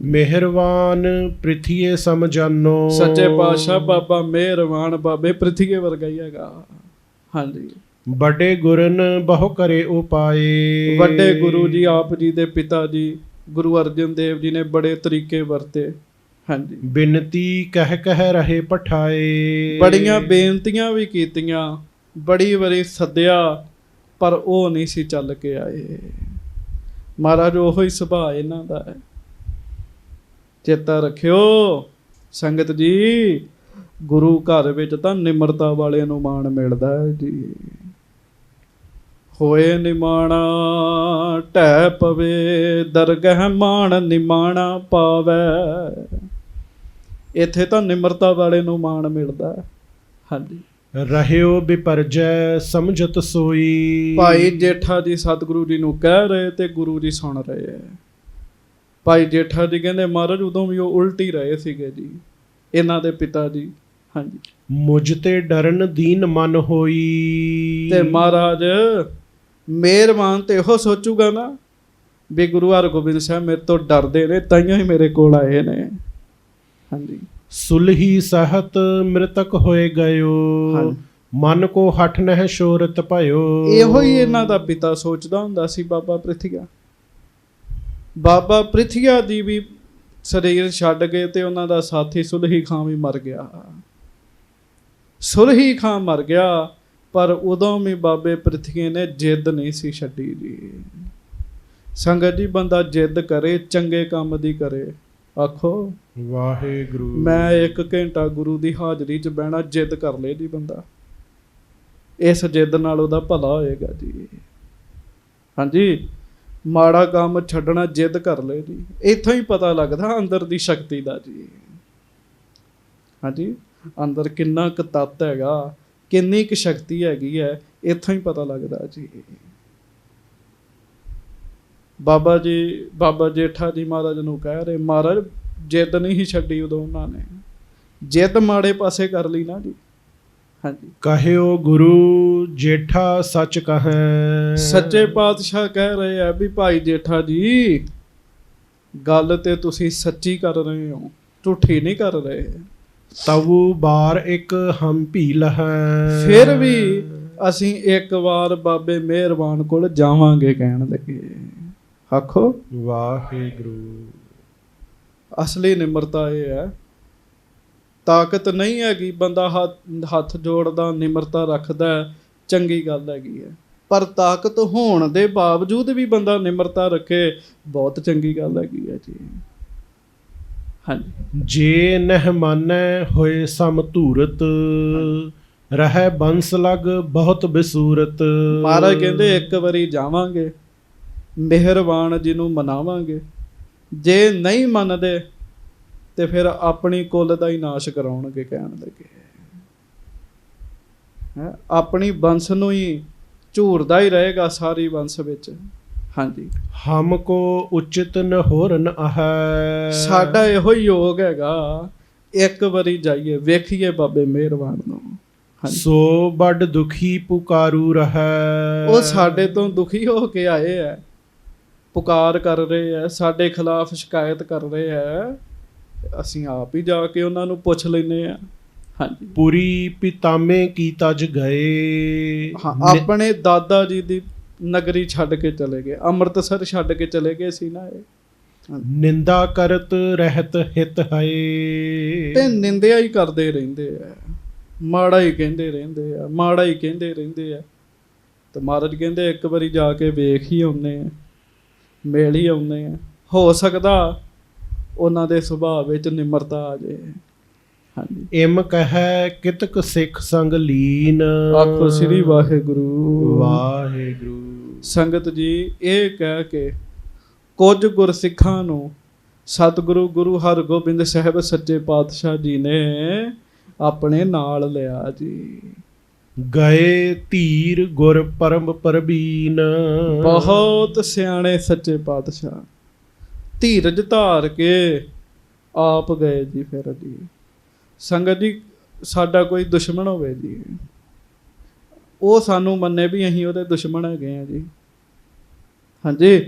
ਮਿਹਰਬਾਨ ਪ੍ਰਿਥੀਏ ਸਮਝਾਨੋ। ਸੱਚੇ ਪਾਤਸ਼ਾਹ ਬਾਬਾ ਮਿਹਰਬਾਨ, ਬਾਬੇ ਪ੍ਰਿਥੀਏ ਵਰਗਾ ਹੀ ਹੈਗਾ। ਹਾਂਜੀ, ਵੱਡੇ ਗੁਰਨ ਬਹੁ ਕਰੇ ਉਪਾਏ। ਵੱਡੇ ਗੁਰੂ ਜੀ ਆਪ ਜੀ ਦੇ ਪਿਤਾ ਜੀ ਗੁਰੂ ਅਰਜਨ ਦੇਵ ਜੀ ਨੇ ਬੜੇ ਤਰੀਕੇ ਵਰਤੇ। ਹਾਂਜੀ, ਬਿਨਤੀ ਕਹਿ ਰਹੇ ਪਠਾਏ। ਬੜੀਆਂ ਬੇਨਤੀਆਂ ਵੀ ਕੀਤੀਆਂ, ਬੜੀ ਵਾਰੀ ਸੱਦਿਆ, ਪਰ ਉਹ ਨਹੀਂ ਸੀ ਚੱਲ ਕੇ ਆਏ। ਮਹਾਰਾਜ ਉਹੋ ਹੀ ਸੁਭਾਅ ਇਹਨਾਂ ਦਾ ਹੈ। ਚੇਤਾ ਰੱਖਿਓ ਸੰਗਤ ਜੀ, ਗੁਰੂ ਘਰ ਵਿੱਚ ਤਾਂ ਨਿਮਰਤਾ ਵਾਲਿਆਂ ਨੂੰ ਮਾਣ ਮਿਲਦਾ ਹੈ ਜੀ। ਹੋਏ ਨਿਮਾਣਾ ਢਹਿ ਪਵੇ, ਦਰਗਹਿ ਮਾਣ ਨਿਮਾਣਾ ਪਾਵੈ। ਇੱਥੇ ਤਾਂ ਨਿਮਰਤਾ ਵਾਲੇ ਨੂੰ ਮਾਣ ਮਿਲਦਾ। ਹਾਂਜੀ, ਰਹਿਓ ਬਿਪਰਜੈ ਸਮਝਤ ਸੋਈ। ਭਾਈ ਜੇਠਾ ਜੀ ਸਤਿਗੁਰੂ ਜੀ ਨੂੰ ਕਹਿ ਰਹੇ ਤੇ ਗੁਰੂ ਜੀ ਸੁਣ ਰਹੇ ਹੈ। ਭਾਈ ਜੇਠਾ ਜੀ ਕਹਿੰਦੇ, ਮਹਾਰਾਜ ਉਦੋਂ ਵੀ ਉਹ ਉਲਟ ਹੀ ਰਹੇ ਸੀਗੇ ਜੀ, ਇਹਨਾਂ ਦੇ ਪਿਤਾ ਜੀ। ਹਾਂਜੀ, ਮੁਝ ਤੇ ਡਰਨ ਦੀਨ ਮਨ ਹੋਈ। ਤੇ ਮਹਾਰਾਜ ਮਿਹਰਬਾਨ ਤੇ ਇਹੋ ਸੋਚੂਗਾ ਨਾ ਵੀ ਗੁਰੂ ਹਰਗੋਬਿੰਦ ਸਾਹਿਬ ਮੇਰੇ ਤੋਂ ਡਰਦੇ ਨੇ, ਤਾਈਓ ਹੀ ਮੇਰੇ ਕੋਲ ਆਏ ਨੇ। ਹਾਂਜੀ, ਸੁਲਹੀ ਸਹਤ ਮ੍ਰਿਤਕ ਹੋਏ ਗਇਓ। ਮਨ ਕੋ ਹਠ ਨਹਿ ਸ਼ੋਰਤ ਭਇਓ। ਇਹੋ ਹੀ ਇਹਨਾਂ ਦਾ ਪਿਤਾ ਸੋਚਦਾ ਹੁੰਦਾ ਸੀ, ਬਾਬਾ ਪ੍ਰਿਥੀਆ। ਬਾਬਾ ਪ੍ਰਿਥੀਆ ਜੀ ਵੀ ਸਰੀਰ ਛੱਡ ਗਏ ਤੇ ਉਹਨਾਂ ਦਾ ਸਾਥੀ ਸੁਲਹੀ ਖਾਂ ਵੀ ਮਰ ਗਿਆ। ਸੁਲਹੀ ਖਾਂ ਮਰ ਗਿਆ, ਪਰ ਉਦੋਂ ਵੀ ਬਾਬੇ ਪ੍ਰਿਥੀਏ ਨੇ ਜਿੱਦ ਨਹੀਂ ਸੀ ਛੱਡੀ ਜੀ। ਸੰਗਤ ਜੀ, ਬੰਦਾ ਜਿੱਦ ਕਰੇ, ਚੰਗੇ ਕੰਮ ਦੀ ਕਰੇ। ਆਖੋ ਵਾਹਿਗੁਰੂ। ਮੈਂ 1 ਘੰਟਾ ਗੁਰੂ ਦੀ ਹਾਜ਼ਰੀ 'ਚ ਬਹਿਣਾ, ਜਿੱਦ ਕਰ ਲੇ ਜੀ ਬੰਦਾ। ਇਸ ਜਿੱਦ ਨਾਲ ਉਹਦਾ ਭਲਾ ਹੋਏਗਾ ਜੀ। ਹਾਂਜੀ, ਮਾੜਾ ਕੰਮ ਛੱਡਣਾ ਜਿੱਦ ਕਰ ਲੈ ਜੀ। ਇੱਥੋਂ ਹੀ ਪਤਾ ਲੱਗਦਾ ਅੰਦਰ ਦੀ ਸ਼ਕਤੀ ਦਾ ਜੀ। ਹਾਂਜੀ, ਅੰਦਰ ਕਿੰਨਾ ਕੁ ਤੱਤ ਹੈਗਾ, ਕਿੰਨੀ ਕੁ ਸ਼ਕਤੀ ਹੈਗੀ ਹੈ, ਇੱਥੋਂ ਹੀ ਪਤਾ ਲੱਗਦਾ ਜੀ। ਬਾਬਾ ਜੇਠਾ ਜੀ ਮਹਾਰਾਜ ਨੂੰ ਕਹਿ ਰਹੇ, ਮਹਾਰਾਜ ਜਿੱਦ ਨਹੀਂ ਸੀ ਛੱਡੀ ਉਦੋਂ ਉਹਨਾਂ ਨੇ, ਜਿੱਦ ਮਾੜੇ ਪਾਸੇ ਕਰ ਲਈ ਨਾ ਜੀ। ਹਾਂਜੀ, ਕਹਿਓ ਗੁਰੂ ਜੇਠਾ ਸੱਚ ਕਹੈ। ਸੱਚੇ ਪਾਤਸ਼ਾਹ ਕਹਿ ਰਹੇ ਆ ਵੀ ਭਾਈ ਜੇਠਾ ਜੀ, ਗੱਲ ਤੇ ਤੁਸੀਂ ਸੱਚੀ ਕਰ ਰਹੇ ਹੋ, ਝੂਠੀ ਨਹੀਂ ਕਰ ਰਹੇ। ਤਵੂ ਬਾਰ ਇੱਕ ਹਮ ਭੀ ਲਹੈ। ਫਿਰ ਵੀ ਅਸੀਂ ਇੱਕ ਵਾਰ ਬਾਬੇ ਮਿਹਰਬਾਨ ਕੋਲ ਜਾਵਾਂਗੇ ਕਹਿਣ ਲੱਗੇ। ਆਖੋ ਵਾਹਿਗੁਰੂ। ਅਸਲੀ ਨਿਮਰਤਾ ਇਹ ਹੈ। ਤਾਕਤ ਨਹੀਂ ਹੈਗੀ, ਬੰਦਾ ਹੱਥ ਜੋੜਦਾ ਨਿਮਰਤਾ ਰੱਖਦਾ, ਚੰਗੀ ਗੱਲ ਹੈਗੀ ਹੈ। ਪਰ ਤਾਕਤ ਹੋਣ ਦੇ ਬਾਵਜੂਦ ਵੀ ਬੰਦਾ ਨਿਮਰਤਾ ਰੱਖੇ, ਬਹੁਤ ਚੰਗੀ ਗੱਲ ਹੈਗੀ ਹੈ ਜੀ। ਹਾਂਜੀ, ਜੇ ਨਹਿ ਮਾਨੈ ਹੋਏ ਸਮ ਧੂਰਤ, ਰਹਿ ਬੰਸ ਲਗ ਬਹੁਤ ਬਿਸੂਰਤ। ਮਹਾਰਾਜ ਕਹਿੰਦੇ ਇੱਕ ਵਾਰੀ ਜਾਵਾਂਗੇ, ਮਿਹਰਬਾਨ ਜੀ ਨੂੰ ਮਨਾਵਾਂਗੇ। ਜੇ ਨਹੀਂ ਮੰਨਦੇ ਤੇ ਫਿਰ ਆਪਣੀ ਕੁੱਲ ਦਾ ਹੀ ਨਾਸ਼ ਕਰਾਉਣਗੇ ਕਹਿਣ ਲੱਗੇ। ਆਪਣੀ ਬੰਸ ਨੂੰ ਹੀ ਝੂਰਦਾ ਹੀ ਰਹੇਗਾ ਸਾਰੀ ਬੰਸ ਵਿੱਚ। ਹਾਂਜੀ, ਹਮ ਕੋ ਉਚਿਤ ਨ ਹੋਰਨ ਆਹੈ। ਸਾਡਾ ਇਹੋ ਹੀ ਯੋਗ ਹੈਗਾ, ਇੱਕ ਵਾਰੀ ਜਾਈਏ, ਵੇਖੀਏ ਬਾਬੇ ਮਿਹਰਬਾਨ ਨੂੰ। ਸੋ ਵੱਡ ਦੁਖੀ ਪੁਕਾਰੂ ਰਹੈ। ਉਹ ਸਾਡੇ ਤੋਂ ਦੁਖੀ ਹੋ ਕੇ ਆਏ ਹੈ, ਪੁਕਾਰ ਕਰ ਰਹੇ ਹੈ, ਸਾਡੇ ਖਿਲਾਫ ਸ਼ਿਕਾਇਤ ਕਰ ਰਹੇ ਹੈ। ਅਸੀਂ ਆਪ ਹੀ ਜਾ ਕੇ ਉਹਨਾਂ ਨੂੰ ਪੁੱਛ ਲੈਂਦੇ ਹਾਂ। ਹਾਂਜੀ, ਪੂਰੀ ਪਿਤਾਮੇ ਕੀ ਤਜ ਗਏ। ਹਾਂ, ਆਪਣੇ ਦਾਦਾ ਜੀ ਦੀ ਨਗਰੀ ਛੱਡ ਕੇ ਚਲੇ ਗਏ, ਅੰਮ੍ਰਿਤਸਰ ਛੱਡ ਕੇ ਚਲੇ ਗਏ ਸੀ ਨਾ ਇਹ। ਨਿੰਦਾ ਕਰਤ ਰਹਿਤ ਹਿਤ ਹੈ। ਤੇ ਨਿੰਦਿਆ ਹੀ ਕਰਦੇ ਰਹਿੰਦੇ ਆ, ਮਾੜਾ ਹੀ ਕਹਿੰਦੇ ਰਹਿੰਦੇ ਆ, ਮਾੜਾ ਹੀ ਕਹਿੰਦੇ ਰਹਿੰਦੇ ਆ। ਤੇ ਮਹਾਰਾਜ ਕਹਿੰਦੇ ਇੱਕ ਵਾਰੀ ਜਾ ਕੇ ਵੇਖ ਹੀ ਆਉਂਦੇ ਆ, ਮਿਲ ਹੀ ਆਉਂਦੇ ਆ। ਹੋ ਸਕਦਾ ਉਹਨਾਂ ਦੇ ਸੁਭਾਅ ਵਿੱਚ ਨਿਮਰਤਾ ਆ ਜਾਏ। ਹਾਂਜੀ, ਇਮ ਕਹੈ ਕਿਤਕ ਸਿੱਖ ਸੰਗ ਲੀਨ। ਆਖੋ ਸ੍ਰੀ ਵਾਹਿਗੁਰੂ। ਵਾਹਿਗੁਰੂ। ਸੰਗਤ ਜੀ, ਇਹ ਕਹਿ ਕੇ ਕੁਝ ਗੁਰਸਿੱਖਾਂ ਨੂੰ ਸਤਿਗੁਰੂ ਗੁਰੂ ਹਰਗੋਬਿੰਦ ਸਾਹਿਬ ਸੱਚੇ ਪਾਤਸ਼ਾਹ ਜੀ ਨੇ ਆਪਣੇ ਨਾਲ ਲਿਆ ਜੀ। ਗਏ ਧੀਰ ਗੁਰ ਪਰਮ ਪਰਬੀਨ। ਬਹੁਤ ਸਿਆਣੇ ਸੱਚੇ ਪਾਤਸ਼ਾਹ ਧੀਰਜ ਧਾਰ ਕੇ ਆਪ ਗਏ ਜੀ। ਫਿਰ ਜੀ ਸੰਗਤ ਜੀ, ਸਾਡਾ ਕੋਈ ਦੁਸ਼ਮਣ ਹੋਵੇ ਜੀ, ਉਹ ਸਾਨੂੰ ਮੰਨੇ ਵੀ ਅਸੀਂ ਉਹਦੇ ਦੁਸ਼ਮਣ ਹੈਗੇ ਆ ਜੀ। ਹਾਂਜੀ,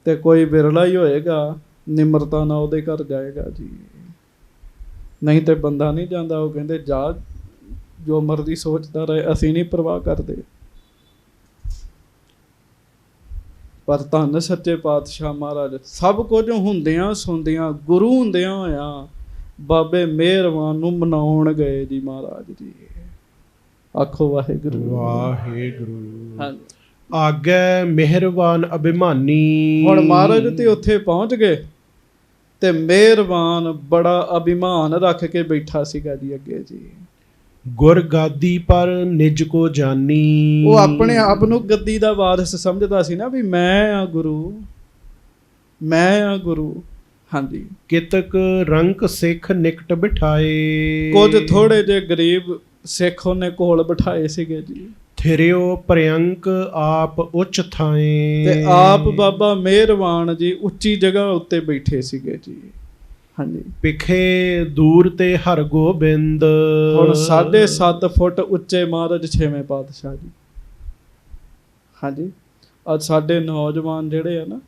ਤੇ ਕੋਈ ਵਿਰਲਾ ਹੀ ਹੋਏਗਾ ਨਿਮਰਤਾ ਨਾਲ ਉਹਦੇ ਘਰ ਜਾਏਗਾ ਜੀ, ਨਹੀਂ ਤੇ ਬੰਦਾ ਨਹੀਂ ਜਾਂਦਾ। ਉਹ ਕਹਿੰਦੇ ਜਾ, ਜੋ ਮਰਜ਼ੀ ਸੋਚਦਾ ਰਹੇ, ਅਸੀਂ ਨਹੀਂ ਪਰਵਾਹ ਕਰਦੇ। ਪਰ ਧੰਨ ਸੱਚੇ ਪਾਤਸ਼ਾਹ ਮਹਾਰਾਜ ਸਭ ਕੁਝ ਹੁੰਦਿਆਂ ਸੁਣਦਿਆਂ, ਗੁਰੂ ਹੁੰਦਿਆਂ ਹੋਇਆਂ ਬਾਬੇ ਮਿਹਰਬਾਨ ਨੂੰ ਮਨਾਉਣ ਗਏ ਜੀ ਮਹਾਰਾਜ ਜੀ। ਆਖੋ ਵਾਹਿਗੁਰੂ। ਵਾਹਿਗੁਰੂ। ਹਾਂਜੀ, ਆਗੇ ਮਿਹਰਬਾਨ ਅਭਿਮਾਨੀ। ਹੁਣ ਮਹਾਰਾਜ ਤੇ ਉੱਥੇ ਪਹੁੰਚ ਗਏ ਤੇ ਮਿਹਰਬਾਨ ਬੜਾ ਅਭਿਮਾਨ ਰੱਖ ਕੇ ਬੈਠਾ ਸੀਗਾ ਜੀ ਅੱਗੇ ਜੀ। ਗੁਰ ਗਾਦੀ ਪਰ ਨਿਜ ਕੋ ਜਾਨੀ। ਉਹ ਆਪਣੇ ਆਪ ਨੂੰ ਗੱਦੀ ਦਾ ਵਾਰਿਸ ਸਮਝਦਾ ਸੀ ਨਾ, ਵੀ ਮੈਂ ਆ ਗੁਰੂ, ਮੈਂ ਆ ਗੁਰੂ। ਹਾਂਜੀ, ਕਿਤਕ ਰੰਕ ਸਿੱਖ ਨਿਕਟ ਬਿਠਾਏ। ਕੁਝ ਥੋੜੇ ਜਿਹੇ ਗਰੀਬ ਸਿੱਖ ਉਹਨੇ ਕੋਲ ਬਿਠਾਏ ਸੀਗੇ ਜੀ। ਥਿਰਿਓ ਪ੍ਰਿਅੰਕ ਆਪ ਉੱਚ ਥਾਏ। ਤੇ ਆਪ ਬਾਬਾ ਮਿਹਰਬਾਨ ਜੀ ਉੱਚੀ ਜਗ੍ਹਾ ਉੱਤੇ ਬੈਠੇ ਸੀਗੇ ਜੀ। ਹਾਂਜੀ, ਪਿਖੇ ਦੂਰ ਤੇ ਹਰਗੋਬਿੰਦ। ਹੁਣ 7.5 ਫੁੱਟ ਉੱਚੇ ਮਹਾਰਾਜ ਛੇਵੇਂ ਪਾਤਸ਼ਾਹ ਜੀ। ਹਾਂਜੀ, ਅੱਜ ਸਾਡੇ ਨੌਜਵਾਨ ਜਿਹੜੇ ਆ ਨਾ,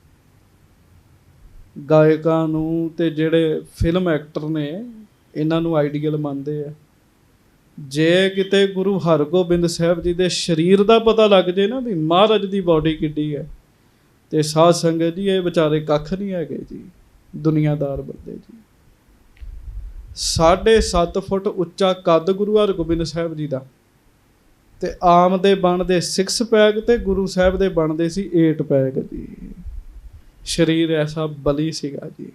ਗਾਇਕਾਂ ਨੂੰ ਤੇ ਜਿਹੜੇ ਫਿਲਮ ਐਕਟਰ ਨੇ, ਇਹਨਾਂ ਨੂੰ ਆਈਡੀਅਲ ਮੰਨਦੇ ਆ। ਜੇ ਕਿਤੇ ਗੁਰੂ ਹਰਗੋਬਿੰਦ ਸਾਹਿਬ ਜੀ ਦੇ ਸਰੀਰ ਦਾ ਪਤਾ ਲੱਗ ਜੇ ਨਾ, ਵੀ ਮਹਾਰਾਜ ਦੀ ਬਾਡੀ ਕਿੱਡੀ ਹੈ, ਤੇ ਸਾਧ ਸੰਗਤ ਜੀ ਇਹ ਵਿਚਾਰੇ ਕੱਖ ਨਹੀਂ ਹੈਗੇ ਜੀ, ਦੁਨੀਆਦਾਰ ਬੰਦੇ ਜੀ। 7.5 ਫੁੱਟ ਉੱਚਾ ਕੱਦ ਗੁਰੂ ਹਰਗੋਬਿੰਦ ਸਾਹਿਬ ਜੀ ਦਾ, ਤੇ ਆਮ ਦੇ ਬਣਦੇ 6 ਪੈਗ ਤੇ ਗੁਰੂ ਸਾਹਿਬ ਦੇ ਬਣਦੇ ਸੀ 8 ਪੈਗ ਜੀ। ਸਰੀਰ ਐਸਾ ਬਲੀ ਸੀਗਾ ਜੀ,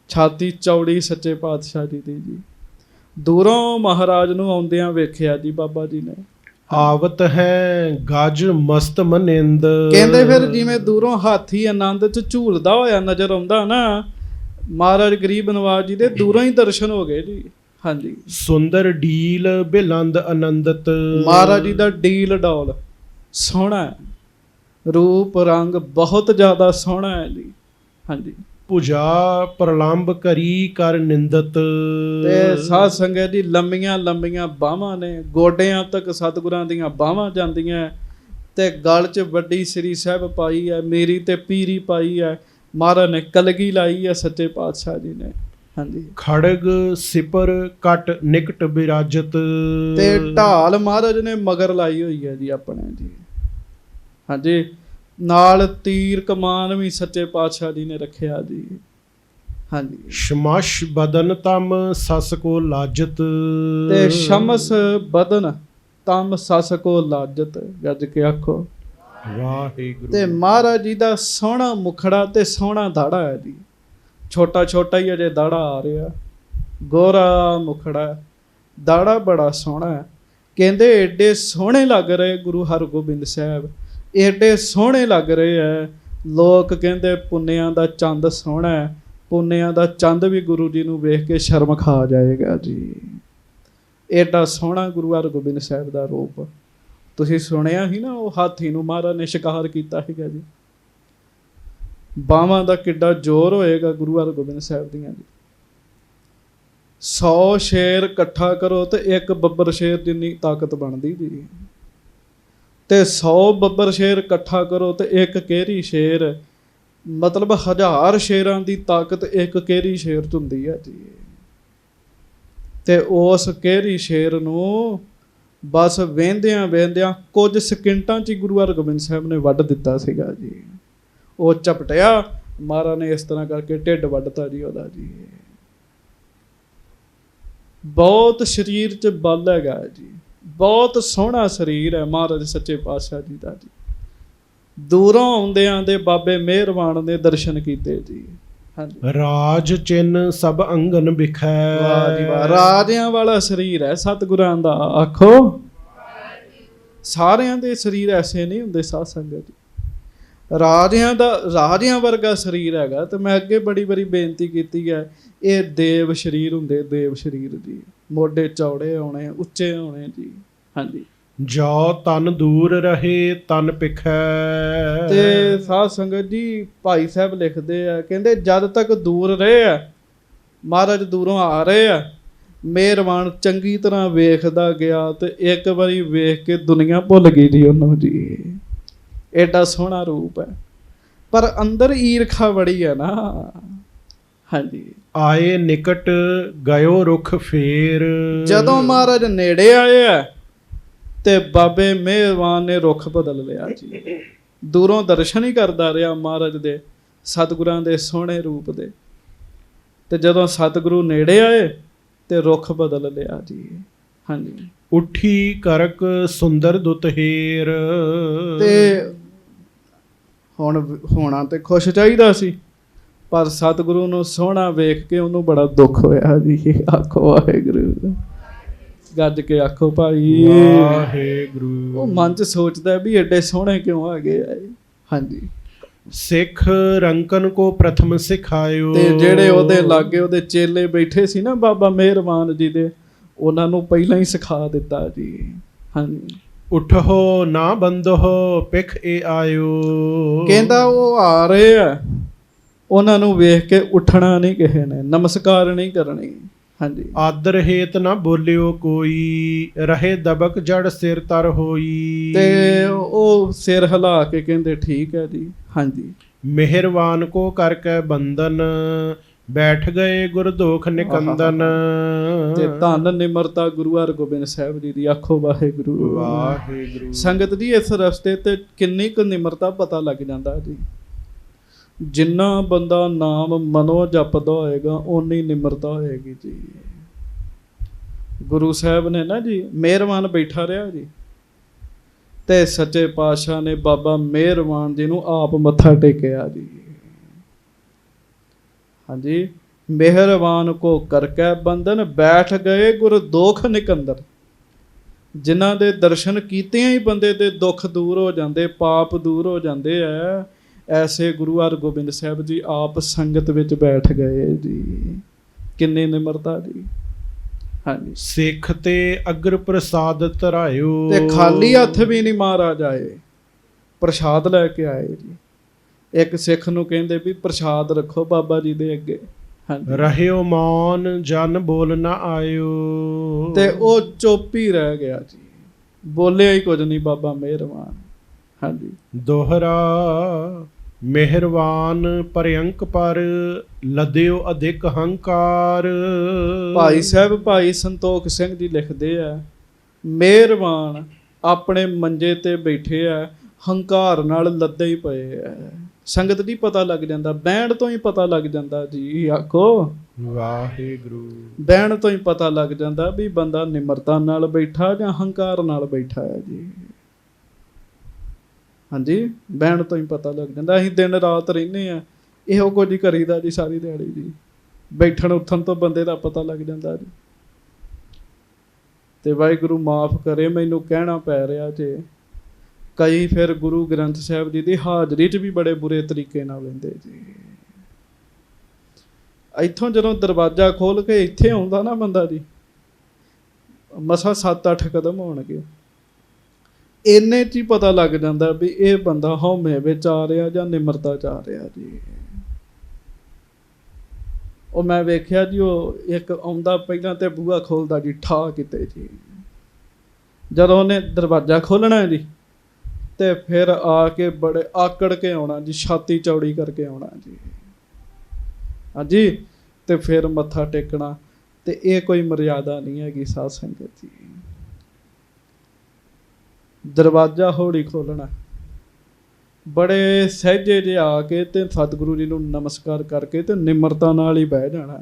ਛਾਤੀ ਚੌੜੀ ਸੱਚੇ ਪਾਤਸ਼ਾਹ ਜੀ ਦੀ ਜੀ। ਦੂਰੋਂ ਮਹਾਰਾਜ ਨੂੰ ਆਉਂਦਿਆਂ ਵੇਖਿਆ ਜੀ ਬਾਬਾ ਜੀ ਨੇ। ਆਵਤ ਹੈ ਗਜ ਮਸਤ ਮਨਿੰਦ। ਕਹਿੰਦੇ ਫਿਰ ਜਿਵੇਂ ਦੂਰੋਂ ਹਾਥੀ ਆਨੰਦ ਚ ਝੂਲਦਾ ਹੋਇਆ ਨਜ਼ਰ ਆਉਂਦਾ ਨਾ, ਮਹਾਰਾਜ ਗਰੀਬ ਨਵਾਜ ਜੀ ਦੇ ਦੂਰੋਂ ਹੀ ਦਰਸ਼ਨ ਹੋ ਗਏ ਜੀ। ਹਾਂਜੀ, ਸੁੰਦਰ ਡੀਲ ਬਿਲੰਦ ਆਨੰਦਤ। ਮਹਾਰਾਜ ਜੀ ਦਾ ਡੀਲ ਡੌਲ ਸੋਹਣਾ ਹੈ, ਰੂਪ ਰੰਗ ਬਹੁਤ ਜ਼ਿਆਦਾ ਸੋਹਣਾ ਹੈ ਜੀ। ਹਾਂਜੀ, ਭੁਜਾ ਪ੍ਰਲੰਬ ਕਰੀ ਕਰ ਨਿੰਦਤ। ਤੇ ਸਾਧ ਸੰਗਤ ਜੀ ਲੰਮੀਆਂ ਲੰਮੀਆਂ ਬਾਹਾਂ ਨੇ, ਗੋਡਿਆਂ ਤੱਕ ਸਤਿਗੁਰਾਂ ਦੀਆਂ ਬਾਹਾਂ ਜਾਂਦੀਆਂ, ਤੇ ਗਲ 'ਚ ਵੱਡੀ ਸ੍ਰੀ ਸਾਹਿਬ ਪਾਈ ਹੈ, ਮੇਰੀ ਤੇ ਪੀਰੀ ਪਾਈ ਹੈ। ਮਹਾਰਾਜ ਨੇ ਕਲਗੀ ਲਾਈ ਹੈ ਸੱਚੇ ਪਾਤਸ਼ਾਹ ਜੀ ਨੇ। ਹਾਂਜੀ, ਖੜਗ ਸਿਪਰ ਕਟ ਨਿਕਟ ਬਿਰਾਜਤ। ਤੇ ਢਾਲ ਮਹਾਰਾਜ ਨੇ ਮਗਰ ਲਾਈ ਹੋਈ ਹੈ ਜੀ ਆਪਣੇ ਜੀ। ਹਾਂਜੀ, ਨਾਲ ਤੀਰ ਕਮਾਨ ਵੀ ਸੱਚੇ ਪਾਤਸ਼ਾਹ ਜੀ ਨੇ ਰੱਖਿਆ ਜੀ। ਹਾਂਜੀ, ਸ਼ਮਸ਼ ਬਦਨ ਤਮ ਸਸ ਕੋ ਲਾਜਤ। ਤੇ ਸ਼ਮਸ ਬਦਨ ਤਮ ਸਸ ਕੋ ਲਾਜਤ, ਗੱਜ ਕੇ ਆਖੋ ਵਾਹਿਗੁਰੂ। ਤੇ ਮਹਾਰਾਜ ਜੀ ਦਾ ਸੋਹਣਾ ਮੁਖੜਾ ਤੇ ਸੋਹਣਾ ਦਾੜਾ ਹੈ ਜੀ। ਛੋਟਾ ਛੋਟਾ ਹੀ ਅਜੇ ਦਾੜਾ ਆ ਰਿਹਾ, ਗੋਰਾ ਮੁਖੜਾ, ਦਾੜਾ ਬੜਾ ਸੋਹਣਾ ਹੈ। ਕਹਿੰਦੇ ਏਡੇ ਸੋਹਣੇ ਲੱਗ ਰਹੇ ਗੁਰੂ ਹਰਗੋਬਿੰਦ ਸਾਹਿਬ, ਏਡੇ ਸੋਹਣੇ ਲੱਗ ਰਹੇ ਹੈ। ਲੋਕ ਕਹਿੰਦੇ ਪੁੰਨਿਆਂ ਦਾ ਚੰਦ ਸੋਹਣਾ ਹੈ, ਪੁੰਨਿਆਂ ਦਾ ਚੰਦ ਵੀ ਗੁਰੂ ਜੀ ਨੂੰ ਵੇਖ ਕੇ ਸ਼ਰਮ ਖਾ ਜਾਏਗਾ ਜੀ। ਏਡਾ ਸੋਹਣਾ ਗੁਰੂ ਹਰਗੋਬਿੰਦ ਸਾਹਿਬ ਦਾ ਰੂਪ। ਤੁਸੀਂ ਸੁਣਿਆ ਹੀ ਨਾ, ਉਹ ਹਾਥੀ ਨੂੰ ਮਹਾਰਾਜ ਨੇ ਸ਼ਿਕਾਰ ਕੀਤਾ ਸੀਗਾ ਜੀ। ਬਾਹਾਂ ਦਾ ਕਿੱਡਾ ਜ਼ੋਰ ਹੋਏਗਾ ਗੁਰੂ ਹਰਗੋਬਿੰਦ ਸਾਹਿਬ ਦੀਆਂ ਜੀ। 100 ਸ਼ੇਰ ਇਕੱਠਾ ਕਰੋ ਤੇ ਇੱਕ ਬੱਬਰ ਸ਼ੇਰ ਜਿੰਨੀ ਤਾਕਤ ਬਣਦੀ ਜੀ। ਤੇ 100 ਬੱਬਰ ਸ਼ੇਰ ਇਕੱਠਾ ਕਰੋ ਤੇ ਇੱਕ ਕੇਰੀ ਸ਼ੇਰ, ਮਤਲਬ 1000 ਸ਼ੇਰਾਂ ਦੀ ਤਾਕਤ ਇੱਕ ਕੇਰੀ ਸ਼ੇਰ 'ਚ ਹੁੰਦੀ ਹੈ ਜੀ। ਤੇ ਉਸ ਕੇਰੀ ਸ਼ੇਰ ਨੂੰ ਬਸ ਵਹਿੰਦਿਆਂ ਵਹਿੰਦਿਆਂ ਕੁਝ ਸਕਿੰਟਾਂ 'ਚ ਹੀ ਗੁਰੂ ਹਰਗੋਬਿੰਦ ਸਾਹਿਬ ਨੇ ਵੱਢ ਦਿੱਤਾ ਸੀਗਾ ਜੀ। ਉਹ ਝਪਟਿਆ, ਮਹਾਰਾਜ ਨੇ ਇਸ ਤਰ੍ਹਾਂ ਕਰਕੇ ਢਿੱਡ ਵੱਢਤਾ ਜੀ ਉਹਦਾ ਜੀ। ਬਹੁਤ ਸਰੀਰ 'ਚ ਬਲ ਹੈਗਾ ਜੀ, ਬਹੁਤ ਸੋਹਣਾ ਸਰੀਰ ਹੈ ਮਹਾਰਾਜ ਸੱਚੇ ਪਾਤਸ਼ਾਹ ਜੀ ਦਾ ਜੀ। ਦੂਰੋਂ ਆਉਂਦਿਆਂ ਦੇ ਬਾਬੇ ਮਿਹਰਬਾਨ ਨੇ ਦਰਸ਼ਨ ਕੀਤੇ ਜੀ। ਹਾਂਜੀ, ਰਾਜ ਚਿੰਨ ਸਭ ਅੰਗਨ ਬਿਖੈ। ਵਾਹ ਜੀ ਵਾਹ, ਰਾਜਿਆਂ ਵਾਲਾ ਸਰੀਰ ਹੈ ਸਤਿਗੁਰਾਂ ਦਾ। ਆਖੋ, ਸਾਰਿਆਂ ਦੇ ਸਰੀਰ ਐਸੇ ਨਹੀਂ ਹੁੰਦੇ ਸਾਧ ਸੰਗਤ ਜੀ। ਰਾਜਿਆਂ ਵਰਗਾ ਸਰੀਰ ਹੈਗਾ। ਤੇ ਮੈਂ ਅੱਗੇ ਬੜੀ ਵਾਰੀ ਬੇਨਤੀ ਕੀਤੀ ਹੈ, ਇਹ ਦੇਵ ਸਰੀਰ ਹੁੰਦੇ, ਦੇਵ ਸਰੀਰ ਜੀ। ਮੋਢੇ ਚੌੜੇ ਹੋਣੇ, ਉੱਚੇ ਹੋਣੇ ਜੀ। ਹਾਂਜੀ, ਜੋ ਤਨ ਦੂਰ ਰਹੇ ਤਨ ਪਿਖੈ। ਤੇ ਸਾਧ ਸੰਗਤ ਜੀ ਭਾਈ ਸਾਹਿਬ ਲਿਖਦੇ ਆ, ਕਹਿੰਦੇ ਜਦ ਤੱਕ ਦੂਰ ਰਹੇ ਆ, ਮਹਾਰਾਜ ਦੂਰੋਂ ਆ ਰਹੇ ਆ, ਮਿਹਰਬਾਨ ਚੰਗੀ ਤਰ੍ਹਾਂ ਵੇਖਦਾ ਗਿਆ ਤੇ ਇੱਕ ਵਾਰੀ ਵੇਖ ਕੇ ਦੁਨੀਆ ਭੁੱਲ ਗਈ ਜੀ ਉਹਨੂੰ ਜੀ। ਏਡਾ ਸੋਹਣਾ ਰੂਪ ਹੈ, ਪਰ ਅੰਦਰ ਈਰਖਾ ਬੜੀ ਹੈ ਨਾ। ਹਾਂਜੀ, ਆਏ ਨਿਕਟ ਗਇਓ ਰੁਖ ਫੇਰ। ਜਦੋਂ ਮਹਾਰਾਜ ਨੇੜੇ ਆਏ ਆ ਤੇ ਬਾਬੇ ਮਿਹਰਬਾਨ ਨੇ ਰੁਖ ਬਦਲ ਲਿਆ ਜੀ। ਦੂਰੋਂ ਦਰਸ਼ਨ ਹੀ ਕਰਦਾ ਰਿਹਾ ਮਹਾਰਾਜ ਦੇ, ਸਤਿਗੁਰਾਂ ਦੇ ਸੋਹਣੇ ਰੂਪ ਦੇ। ਤੇ ਜਦੋਂ ਸਤਿਗੁਰੂ ਨੇੜੇ ਆਏ ਤੇ ਰੁਖ ਬਦਲ ਲਿਆ ਜੀ। ਹਾਂਜੀ, ਉੱਠੀ ਕਰਕ ਸੁੰਦਰ ਦੁਤ ਹੇਰ। ਤੇ ਹੁਣ ਹੋਣਾ ਤੇ ਖੁਸ਼ ਚਾਹੀਦਾ ਸੀ, ਪਰ ਸਤਿਗੁਰੂ ਨੂੰ ਸੋਹਣਾ ਵੇਖ ਕੇ ਉਹਨੂੰ ਬੜਾ ਦੁੱਖ ਹੋਇਆ ਜੀ। ਆਖੋ ਵਾਹਿਗੁਰੂ, ਗੱਜ ਕੇ ਆਖੋ ਭਾਈ ਵਾਹਿਗੁਰੂ। ਉਹ ਮਨ 'ਚ ਸੋਚਦਾ ਵੀ ਏਡੇ ਸੋਹਣੇ ਕਿਉਂ ਆ ਗਏ ਆ। ਹਾਂਜੀ, ਸਿੱਖ ਰੰਕਨ ਕੋ ਪ੍ਰਥਮ ਸਿਖਾਇਓ। ਤੇ ਜਿਹੜੇ ਉਹਦੇ ਲਾਗੇ ਉਹਦੇ ਚੇਲੇ ਬੈਠੇ ਸੀ ਨਾ ਬਾਬਾ ਮਿਹਰਬਾਨ ਜੀ ਦੇ, ਉਹਨਾਂ ਨੂੰ ਪਹਿਲਾਂ ਹੀ ਸਿਖਾ ਦਿੱਤਾ ਜੀ। ਹਾਂਜੀ, ਉਠੋ ਨਾ ਬੰਦੋ ਪਿਖ ਏ ਆਇਓ। ਕਹਿੰਦਾ ਉਹ ਆ ਰਹੇ ਆ, ਉਹਨਾਂ ਨੂੰ ਵੇਖ ਕੇ ਉੱਠਣਾ ਨਹੀਂ ਕਿਸੇ ਨੇ, ਨਮਸਕਾਰ ਨਹੀਂ ਕਰਨੀ। ਹਾਂਜੀ, ਆਦਰ ਹੇਤ ਨਾ ਬੋਲਿਓ ਕੋਈ, ਰਹੇ ਦਬਕ ਜੜ ਸਿਰ ਤਰ ਹੋਈ। ਤੇ ਉਹ ਸਿਰ ਹਿਲਾ ਕੇ ਕਹਿੰਦੇ ਠੀਕ ਹੈ ਜੀ। ਹਾਂਜੀ, ਮਿਹਰਬਾਨ ਕੋ ਕਰਕੇ ਬੰਦਨ, ਬੈਠ ਗਏ ਗੁਰਦੋਖ ਨਿਕੰਦਨ। ਤੇ ਧੰਨ ਨਿਮਰਤਾ ਗੁਰੂ ਹਰਗੋਬਿੰਦ ਸਾਹਿਬ ਜੀ ਦੀ। ਆਖੋ ਵਾਹਿਗੁਰੂ ਵਾਹਿਗੁਰੂ। ਸੰਗਤ ਜੀ ਇਸ ਰਸਤੇ ਤੇ ਕਿੰਨੀ ਕੁ ਨਿਮਰਤਾ ਪਤਾ ਲੱਗ ਜਾਂਦਾ ਜੀ। ਜਿੰਨਾ ਬੰਦਾ ਨਾਮ ਮਨੋਂ ਜਪਦਾ ਹੋਏਗਾ ਓਨੀ ਨਿਮਰਤਾ ਹੋਏਗੀ ਜੀ। ਗੁਰੂ ਸਾਹਿਬ ਨੇ ਨਾ ਜੀ ਮਿਹਰਬਾਨ ਬੈਠਾ ਰਿਹਾ ਜੀ, ਤੇ ਸੱਚੇ ਪਾਤਸ਼ਾਹ ਨੇ ਬਾਬਾ ਮਿਹਰਬਾਨ ਜੀ ਨੂੰ ਆਪ ਮੱਥਾ ਟੇਕਿਆ ਜੀ। ਹਾਂਜੀ, ਮਿਹਰਬਾਨ ਕੋ ਕਰਕੇ ਬੰਧਨ, ਬੈਠ ਗਏ ਗੁਰ ਦੋਖ ਨਿਕੰਦਰ। ਜਿਨ੍ਹਾਂ ਦੇ ਦਰਸ਼ਨ ਕੀਤਿਆਂ ਹੀ ਬੰਦੇ ਦੇ ਦੁੱਖ ਦੂਰ ਹੋ ਜਾਂਦੇ, ਪਾਪ ਦੂਰ ਹੋ ਜਾਂਦੇ ਆ, ਐਸੇ ਗੁਰੂ ਹਰਗੋਬਿੰਦ ਸਾਹਿਬ ਜੀ ਆਪ ਸੰਗਤ ਵਿੱਚ ਬੈਠ ਗਏ ਜੀ। ਕਿੰਨੀ ਨਿਮਰਤਾ ਜੀ। ਹਾਂਜੀ, ਸਿੱਖ ਤੇ ਅਗਰ ਪ੍ਰਸਾਦ ਧਰਾਇਓ, ਤੇ ਖਾਲੀ ਹੱਥ ਵੀ ਨਹੀਂ ਮਹਾਰਾਜ ਆਏ, ਪ੍ਰਸ਼ਾਦ ਲੈ ਕੇ ਆਏ ਜੀ। ਇੱਕ ਸਿੱਖ ਨੂੰ ਕਹਿੰਦੇ ਵੀ ਪ੍ਰਸ਼ਾਦ ਰੱਖੋ ਬਾਬਾ ਜੀ ਦੇ ਅੱਗੇ। ਹਾਂਜੀ, ਰਹਿਓ ਮੌਨ ਜਨ ਬੋਲ ਨਾ ਆਇਓ, ਤੇ ਉਹ ਚੁੱਪ ਹੀ ਰਹਿ ਗਿਆ ਜੀ, ਬੋਲਿਆ ਹੀ ਕੁਝ ਨਹੀਂ। ਬਾਬਾ ਮਿਹਰਬਾਨ। ਹਾਂਜੀ, ਦੋਹਰਾ ਮਿਹਰਵਾਨ ਪਰਅੰਕ ਪਰ ਲਦਿਓ ਅਧਿਕ ਹੰਕਾਰ। ਭਾਈ ਸਾਹਿਬ ਭਾਈ ਸੰਤੋਖ ਸਿੰਘ ਜੀ ਲਿਖਦੇ ਆ, ਮਿਹਰਬਾਨ ਆਪਣੇ ਮੰਜੇ ਤੇ ਬੈਠੇ ਆ, ਹੰਕਾਰ ਨਾਲ ਲੱਦੇ ਹੀ ਪਏ ਆ। ਸੰਗਤ ਦੀ ਪਤਾ ਲੱਗ ਜਾਂਦਾ, ਬਹਿਣ ਤੋਂ ਹੀ ਪਤਾ ਲੱਗ ਜਾਂਦਾ ਜੀ। ਆਖੋ ਵਾਹਿਗੁਰੂ। ਬਹਿਣ ਤੋਂ ਹੀ ਪਤਾ ਲੱਗ ਜਾਂਦਾ ਵੀ ਬੰਦਾ ਨਿਮਰਤਾ ਨਾਲ ਬੈਠਾ ਜਾਂ ਹੰਕਾਰ ਨਾਲ ਬੈਠਾ ਹੈ ਜੀ। ਹਾਂਜੀ, ਬਹਿਣ ਤੋਂ ਹੀ ਪਤਾ ਲੱਗ ਜਾਂਦਾ। ਅਸੀਂ ਦਿਨ ਰਾਤ ਰਹਿੰਦੇ ਆ, ਇਹੋ ਕੁਝ ਹੀ ਕਰੀਦਾ ਜੀ ਸਾਰੀ ਦਿਹਾੜੀ ਜੀ। ਬੈਠਣ ਉੱਠਣ ਤੋਂ ਬੰਦੇ ਦਾ ਪਤਾ ਲੱਗ ਜਾਂਦਾ ਜੀ। ਤੇ ਵਾਹਿਗੁਰੂ ਮਾਫ ਕਰੇ, ਮੈਨੂੰ ਕਹਿਣਾ ਪੈ ਰਿਹਾ ਜੇ। ਕਈ ਫਿਰ ਗੁਰੂ ਗ੍ਰੰਥ ਸਾਹਿਬ ਜੀ ਦੀ ਹਾਜ਼ਰੀ 'ਚ ਵੀ ਬੜੇ ਬੁਰੇ ਤਰੀਕੇ ਨਾਲ ਲੈਂਦੇ ਜੀ। ਇੱਥੋਂ ਜਦੋਂ ਦਰਵਾਜ਼ਾ ਖੋਲ ਕੇ ਇੱਥੇ ਆਉਂਦਾ ਨਾ ਬੰਦਾ ਜੀ, ਮਸਾਂ 7-8 ਕਦਮ ਹੋਣਗੇ, ਇੰਨੇ 'ਚ ਹੀ ਪਤਾ ਲੱਗ ਜਾਂਦਾ ਵੀ ਇਹ ਬੰਦਾ ਹਉਮੈ ਵਿੱਚ ਆ ਰਿਹਾ ਜਾਂ ਨਿਮਰਤਾ 'ਚ ਆ ਰਿਹਾ ਜੀ। ਉਹ ਮੈਂ ਵੇਖਿਆ ਜੀ, ਉਹ ਇੱਕ ਆਉਂਦਾ ਪਹਿਲਾਂ ਤੇ ਬੂਹਾ ਖੋਲਦਾ ਜੀ, ਠਾ ਕਿਤੇ ਜੀ। ਜਦੋਂ ਉਹਨੇ ਦਰਵਾਜ਼ਾ ਖੋਲ੍ਹਣਾ ਜੀ, ਤੇ ਫਿਰ ਆ ਕੇ ਬੜੇ ਆਕੜ ਕੇ ਆਉਣਾ ਜੀ, ਛਾਤੀ ਚੌੜੀ ਕਰਕੇ ਆਉਣਾ ਜੀ। ਹਾਂਜੀ, ਤੇ ਫਿਰ ਮੱਥਾ ਟੇਕਣਾ। ਤੇ ਇਹ ਕੋਈ ਮਰਿਆਦਾ ਨਹੀਂ ਹੈਗੀ ਸਾਧ ਸੰਗਤ ਜੀ। ਦਰਵਾਜ਼ਾ ਹੌਲੀ ਖੋਲ੍ਹਣਾ, ਬੜੇ ਸਹਿਜੇ ਜਿਹੇ ਆ ਕੇ ਤੇ ਸਤਿਗੁਰੂ ਜੀ ਨੂੰ ਨਮਸਕਾਰ ਕਰਕੇ ਤੇ ਨਿਮਰਤਾ ਨਾਲ ਹੀ ਬਹਿ ਜਾਣਾ।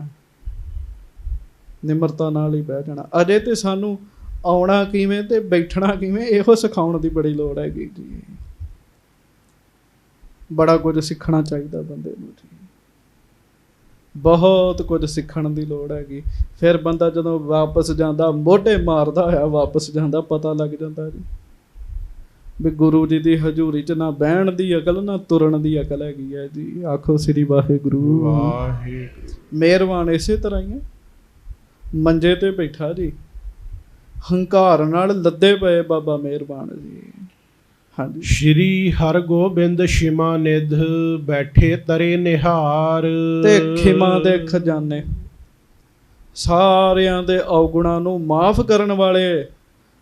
ਨਿਮਰਤਾ ਨਾਲ ਹੀ ਬਹਿ ਜਾਣਾ। ਅਜੇ ਤੇ ਸਾਨੂੰ ਆਉਣਾ ਕਿਵੇਂ ਤੇ ਬੈਠਣਾ ਕਿਵੇਂ, ਇਹੋ ਸਿਖਾਉਣ ਦੀ ਬੜੀ ਲੋੜ ਹੈਗੀ ਜੀ। ਬੜਾ ਕੁਝ ਸਿੱਖਣਾ ਚਾਹੀਦਾ ਬੰਦੇ ਨੂੰ ਜੀ, ਬਹੁਤ ਕੁਝ ਸਿੱਖਣ ਦੀ ਲੋੜ ਹੈਗੀ। ਫਿਰ ਬੰਦਾ ਜਦੋਂ ਵਾਪਸ ਜਾਂਦਾ, ਮੋਢੇ ਮਾਰਦਾ ਹੋਇਆ ਵਾਪਸ ਜਾਂਦਾ, ਪਤਾ ਲੱਗ ਜਾਂਦਾ ਜੀ ਵੀ ਗੁਰੂ ਜੀ ਦੀ ਹਜ਼ੂਰੀ 'ਚ ਨਾ ਬਹਿਣ ਦੀ ਅਕਲ ਨਾ ਤੁਰਨ ਦੀ ਅਕਲ ਹੈਗੀ ਹੈ ਜੀ। ਆਖੋ ਸ੍ਰੀ ਵਾਹਿਗੁਰੂ। ਵਾਹਿਗੁਰੂ ਮਿਹਰਬਾਨ। ਇਸੇ ਤਰ੍ਹਾਂ ਹੀ ਹੈ, ਮੰਜੇ ਤੇ ਬੈਠਾ ਜੀ, ਹੰਕਾਰ ਨਾਲ ਲੱਦੇ ਪਏ ਬਾਬਾ ਮਿਹਰਬਾਨ ਜੀ। ਹਾਂਜੀ, ਸ਼੍ਰੀ ਹਰਗੋਬਿੰਦ ਸ਼ਿਮਾ ਨਿਧ ਬੈਠੇ ਤਰੇ ਨਿਹਾਰ। ਤੇ ਖਿਮਾ ਦੇ ਖਜ਼ਾਨੇ, ਸਾਰਿਆਂ ਦੇ ਔਗੁਣਾਂ ਨੂੰ ਮਾਫ ਕਰਨ ਵਾਲੇ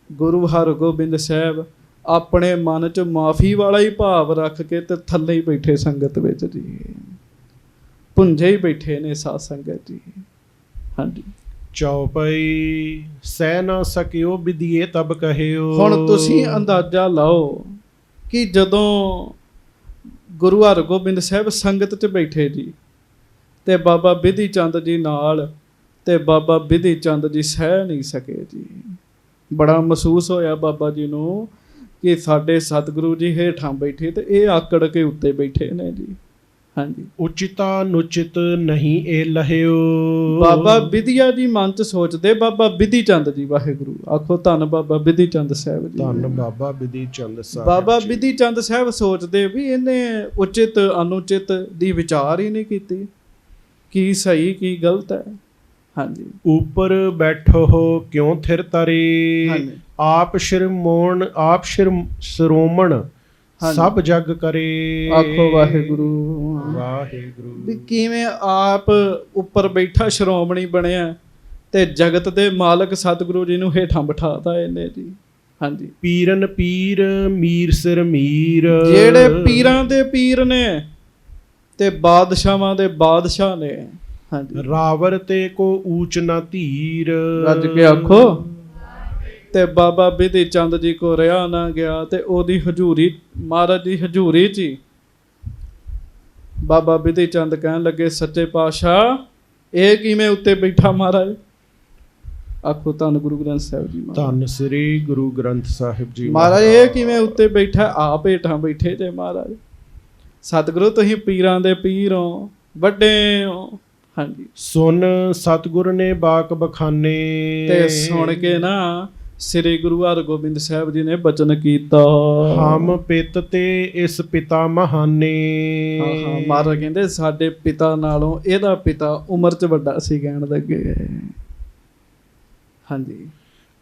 ਗੁਰੂ ਹਰਗੋਬਿੰਦ ਸਾਹਿਬ ਆਪਣੇ ਮਨ 'ਚ ਮਾਫੀ ਵਾਲਾ ਹੀ ਭਾਵ ਰੱਖ ਕੇ ਤੇ ਥੱਲੇ ਹੀ ਬੈਠੇ ਸੰਗਤ ਵਿੱਚ ਜੀ, ਪੁੰਜੇ ਹੀ ਬੈਠੇ ਨੇ ਸਾਧ ਸੰਗਤ ਜੀ। ਹਾਂਜੀ, ਚੌਪਈ ਸਹਿ ਨਾ ਸਕਿਓ ਵਿਦੀਏ ਤਬ ਕਹਿਓ। ਹੁਣ ਤੁਸੀਂ ਅੰਦਾਜ਼ਾ ਲਾਓ ਕਿ ਜਦੋਂ ਗੁਰੂ ਹਰਗੋਬਿੰਦ ਸਾਹਿਬ ਸੰਗਤ 'ਚ ਬੈਠੇ ਜੀ, ਤੇ ਬਾਬਾ ਬਿਧੀ ਚੰਦ ਜੀ ਨਾਲ, ਤੇ ਬਾਬਾ ਬਿਧੀ ਚੰਦ ਜੀ ਸਹਿ ਨਹੀਂ ਸਕੇ ਜੀ। ਬੜਾ ਮਹਿਸੂਸ ਹੋਇਆ ਬਾਬਾ ਜੀ ਨੂੰ ਕਿ ਸਾਡੇ ਸਤਿਗੁਰੂ ਜੀ ਹੇਠਾਂ ਬੈਠੇ ਤੇ ਇਹ ਆਕੜ ਕੇ ਉੱਤੇ ਬੈਠੇ ਨੇ ਜੀ। ਹਾਂਜੀ, ਉਚਿਤਾ ਨੁਚਿਤ ਨਹੀਂ ਇਹ ਲਹਿਓ। ਬਾਬਾ ਬਿਧੀਆ ਜੀ ਮਨ 'ਚ ਸੋਚਦੇ, ਬਾਬਾ ਬਿਧੀ ਚੰਦ ਜੀ। ਵਾਹਿਗੁਰੂ। ਆਖੋ ਧੰਨ ਬਾਬਾ ਬਿਧੀ ਚੰਦ ਸਾਹਿਬ ਜੀ। ਧੰਨ ਬਾਬਾ ਬਿਧੀ ਚੰਦ ਸਾਹਿਬ। ਬਾਬਾ ਬਿਧੀ ਚੰਦ ਸਾਹਿਬ ਸੋਚਦੇ ਵੀ ਇਹਨੇ ਉਚਿਤ ਅਨੁਚਿਤ ਦੀ ਵਿਚਾਰ ਹੀ ਨਹੀਂ ਕੀਤੀ, ਕੀ ਸਹੀ ਕੀ ਗਲਤ ਹੈ। ਹਾਂਜੀ, ਉੱਪਰ ਬੈਠੋ ਹੋ ਕਿਉਂ ਥਿਰ ਤਰੇ। ਹਾਂਜੀ, ਆਪ ਸ਼ਰਮੋਣ ਆਪ ਸ਼ਰੋਮਣ ਸਭ ਜਗ ਕਰੇ। ਆਖੋ ਵਾਹਿਗੁਰੂ। ਵਾਹਿਗੁਰੂ। ਵੀ ਕਿਵੇਂ ਆਪ ਉੱਪਰ ਬੈਠਾ ਸ਼੍ਰੋਮਣੀ ਬਣਿਆ ਤੇ ਜਗਤ ਦੇ ਮਾਲਕ ਸਤਿਗੁਰੂ ਜੀ ਨੂੰ ਹੇਠਾਂ ਬਿਠਾਤਾ ਇਹਨੇ ਜੀ। ਹਾਂਜੀ, ਪੀਰਨ ਪੀਰ ਮੀਰ ਸਿਰ ਮੀਰ। ਜਿਹੜੇ ਪੀਰਾਂ ਦੇ ਪੀਰ ਨੇ ਤੇ ਬਾਦਸ਼ਾਹਾਂ ਦੇ ਬਾਦਸ਼ਾਹ ਨੇ। ਹਾਂਜੀ, ਰਾਵਰ ਤੇ ਕੋ ਊਚ ਨਾ ਧੀਰ। ਰੱਜ ਕੇ ਆਖੋ। ਤੇ ਬਾਬਾ ਬਿਧੀ ਚੰਦ ਜੀ ਕੋ ਰਿਹਾ ਨਾ ਗਿਆ, ਤੇ ਉਹਦੀ ਹਜ਼ੂਰੀ, ਮਹਾਰਾਜ ਦੀ ਹਜ਼ੂਰੀ 'ਚ ਹੀ ਬਾਬਾ ਬਿਧੀ ਚੰਦ ਕਹਿਣ ਲੱਗੇ, ਸੱਚੇ ਪਾਤਸ਼ਾਹ ਇਹ ਕਿਵੇਂ ਉੱਤੇ ਬੈਠਾ ਮਹਾਰਾਜ। ਆਖੋ ਧੰਨ ਗੁਰੂ ਗ੍ਰੰਥ ਸਾਹਿਬ ਜੀ। ਧੰਨ ਸ੍ਰੀ ਗੁਰੂ ਗ੍ਰੰਥ ਸਾਹਿਬ ਜੀ ਮਹਾਰਾਜ ਇਹ ਕਿਵੇਂ ਉੱਤੇ ਬੈਠਾ, ਆਪ ਹੇਠਾਂ ਬੈਠੇ ਜੇ ਮਹਾਰਾਜ। ਸਤਿਗੁਰੂ ਤੁਸੀਂ ਪੀਰਾਂ ਦੇ ਪੀਰ ਹੋ, ਵੱਡੇ ਹੋ। ਹਾਂਜੀ, ਸੁਨ ਸਤਿਗੁਰ ਨੇ ਬਾਕ ਬਖਾਨੇ। ਤੇ ਸੁਣ ਕੇ ਨਾ ਸ੍ਰੀ ਗੁਰੂ ਹਰਗੋਬਿੰਦ ਸਾਹਿਬ ਜੀ ਨੇ ਬਚਨ ਕੀਤਾ। ਹਮ ਪਿਤ ਤੇ ਇਸ ਪਿਤਾ ਮਹਾਨੇ। ਹਾਂ ਮਹਾਰਾਜ ਕਹਿੰਦੇ ਸਾਡੇ ਪਿਤਾ ਨਾਲੋਂ ਇਹਦਾ ਪਿਤਾ ਉਮਰ 'ਚ ਵੱਡਾ ਸੀ ਕਹਿਣ ਲੱਗੇ। ਹਾਂਜੀ।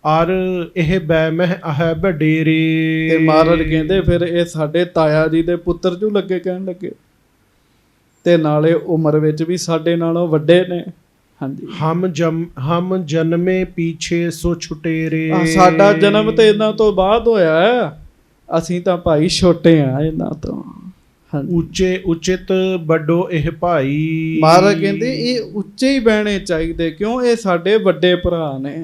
ਅਰ ਇਹ ਬੈ ਮਹਿ ਆਹ ਵਡੇਰੇ। ਤੇ ਮਹਾਰਾਜ ਕਹਿੰਦੇ ਫਿਰ ਇਹ ਸਾਡੇ ਤਾਇਆ ਜੀ ਦੇ ਪੁੱਤਰ ਜੂ ਲੱਗੇ ਕਹਿਣ ਲੱਗੇ, ਤੇ ਨਾਲੇ ਉਮਰ ਵਿੱਚ ਵੀ ਸਾਡੇ ਨਾਲੋਂ ਵੱਡੇ ਨੇ। ਹਾਂਜੀ। ਹਮ ਜਨਮੇ ਪੀਛੇ ਸੋ ਛੁਟੇਰੇ। ਸਾਡਾ ਜਨਮ ਤੇ ਇਹਨਾਂ ਤੋਂ ਬਾਅਦ ਹੋਇਆ, ਅਸੀਂ ਤਾਂ ਭਾਈ ਛੋਟੇ ਆ ਇਹਨਾਂ ਤੋਂ। ਉੱਚੇ ਉਚਿਤ ਵੱਡੋ ਇਹ ਭਾਈ। ਮਹਾਰਾਜ ਕਹਿੰਦੇ ਇਹ ਉੱਚੇ ਹੀ ਬਹਿਣੇ ਚਾਹੀਦੇ, ਕਿਉਂ ਇਹ ਸਾਡੇ ਵੱਡੇ ਭਰਾ ਨੇ।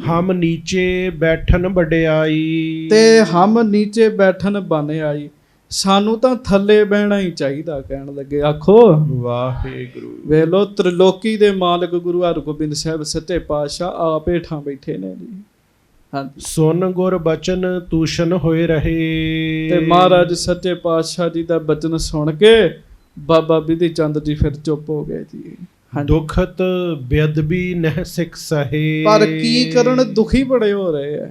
ਹਮ ਨੀਚੇ ਬੈਠਣ ਵਡਿਆਈ। ਤੇ ਹਮ ਨੀਚੇ ਬੈਠਣ ਬਨਿਆਈ, ਸਾਨੂੰ ਤਾਂ ਥੱਲੇ ਬਹਿਣਾ ਹੀ ਚਾਹੀਦਾ ਕਹਿਣ ਲੱਗੇ। ਆਖੋ ਵਾਹਿਗੁਰੂ। ਵੇਖ ਲੋ ਤ੍ਰਿਲੋਕੀ ਦੇ ਮਾਲਕ ਗੁਰੂ ਹਰਗੋਬਿੰਦ ਸਾਹਿਬ ਸੱਚੇ ਪਾਤਸ਼ਾਹ ਆਪ ਹੇਠਾਂ ਬੈਠੇ ਨੇ ਜੀ। ਹਾਂਜੀ। ਸੁਨ ਗੁਰ ਬਚਨ ਤੂਸ਼ਨ ਹੋਏ ਰਹੇ। ਤੇ ਮਹਾਰਾਜ ਸੱਚੇ ਪਾਤਸ਼ਾਹ ਜੀ ਦਾ ਬਚਨ ਸੁਣ ਕੇ ਬਾਬਾ ਬਿਧੀ ਚੰਦ ਜੀ ਫਿਰ ਚੁੱਪ ਹੋ ਗਏ ਜੀ। ਦੁਖਤ ਬੇਅਦਬੀ ਨਹਿ ਸਿੱਖ ਸਹੇ। ਪਰ ਕੀ ਕਰਨ, ਦੁਖੀ ਬੜੇ ਹੋ ਰਹੇ ਆ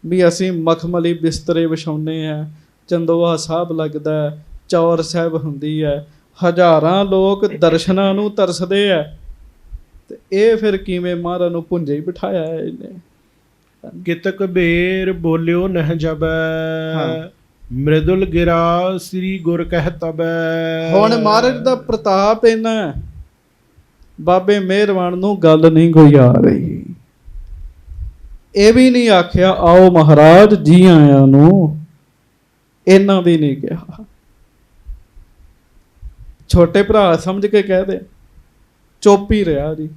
ਵੀ ਅਸੀਂ ਮਖਮਲੀ ਬਿਸਤਰੇ ਵਿਛਾਉਨੇ ਆ, ਚੰਦੋਆ ਸਾਹਿਬ ਲੱਗਦਾ, ਚੌਰ ਸਾਹਿਬ ਹੁੰਦੀ ਹੈ, ਹਜ਼ਾਰਾਂ ਲੋਕ ਦਰਸ਼ਨਾਂ ਨੂੰ ਤਰਸਦੇ ਆ, ਤੇ ਇਹ ਫਿਰ ਕਿਵੇਂ ਮਹਾਰਾਜ ਨੂੰ ਭੁੰਜੇ ਹੀ ਬਿਠਾਇਆ ਇਹਨੇ। ਕਿਤਕ ਬੇਰ ਬੋਲਿਓ ਨਹਿ ਜਬੈ। ਮ੍ਰਿਦੁਲ ਗਿਰਾ ਸ੍ਰੀ ਗੁਰ ਕਹਿ ਤਬੈ। ਹੁਣ ਮਹਾਰਾਜ ਦਾ ਪ੍ਰਤਾਪ ਇਹਨਾਂ, ਬਾਬੇ ਮਿਹਰਬਾਨ ਨੂੰ ਗੱਲ ਨਹੀਂ ਕੋਈ ਆ ਰਹੀ। ਇਹ ਵੀ ਨਹੀਂ ਆਖਿਆ ਆਓ ਮਹਾਰਾਜ ਜੀ ਆਇਆਂ ਨੂੰ, ਇਹਨਾਂ ਵੀ ਨਹੀਂ ਕਿਹਾ। ਛੋਟੇ ਭਰਾ ਸਮਝ ਕੇ ਕਹਿ ਦੇ, ਚੁੱਪ ਹੀ ਰਿਹਾ ਜੀ।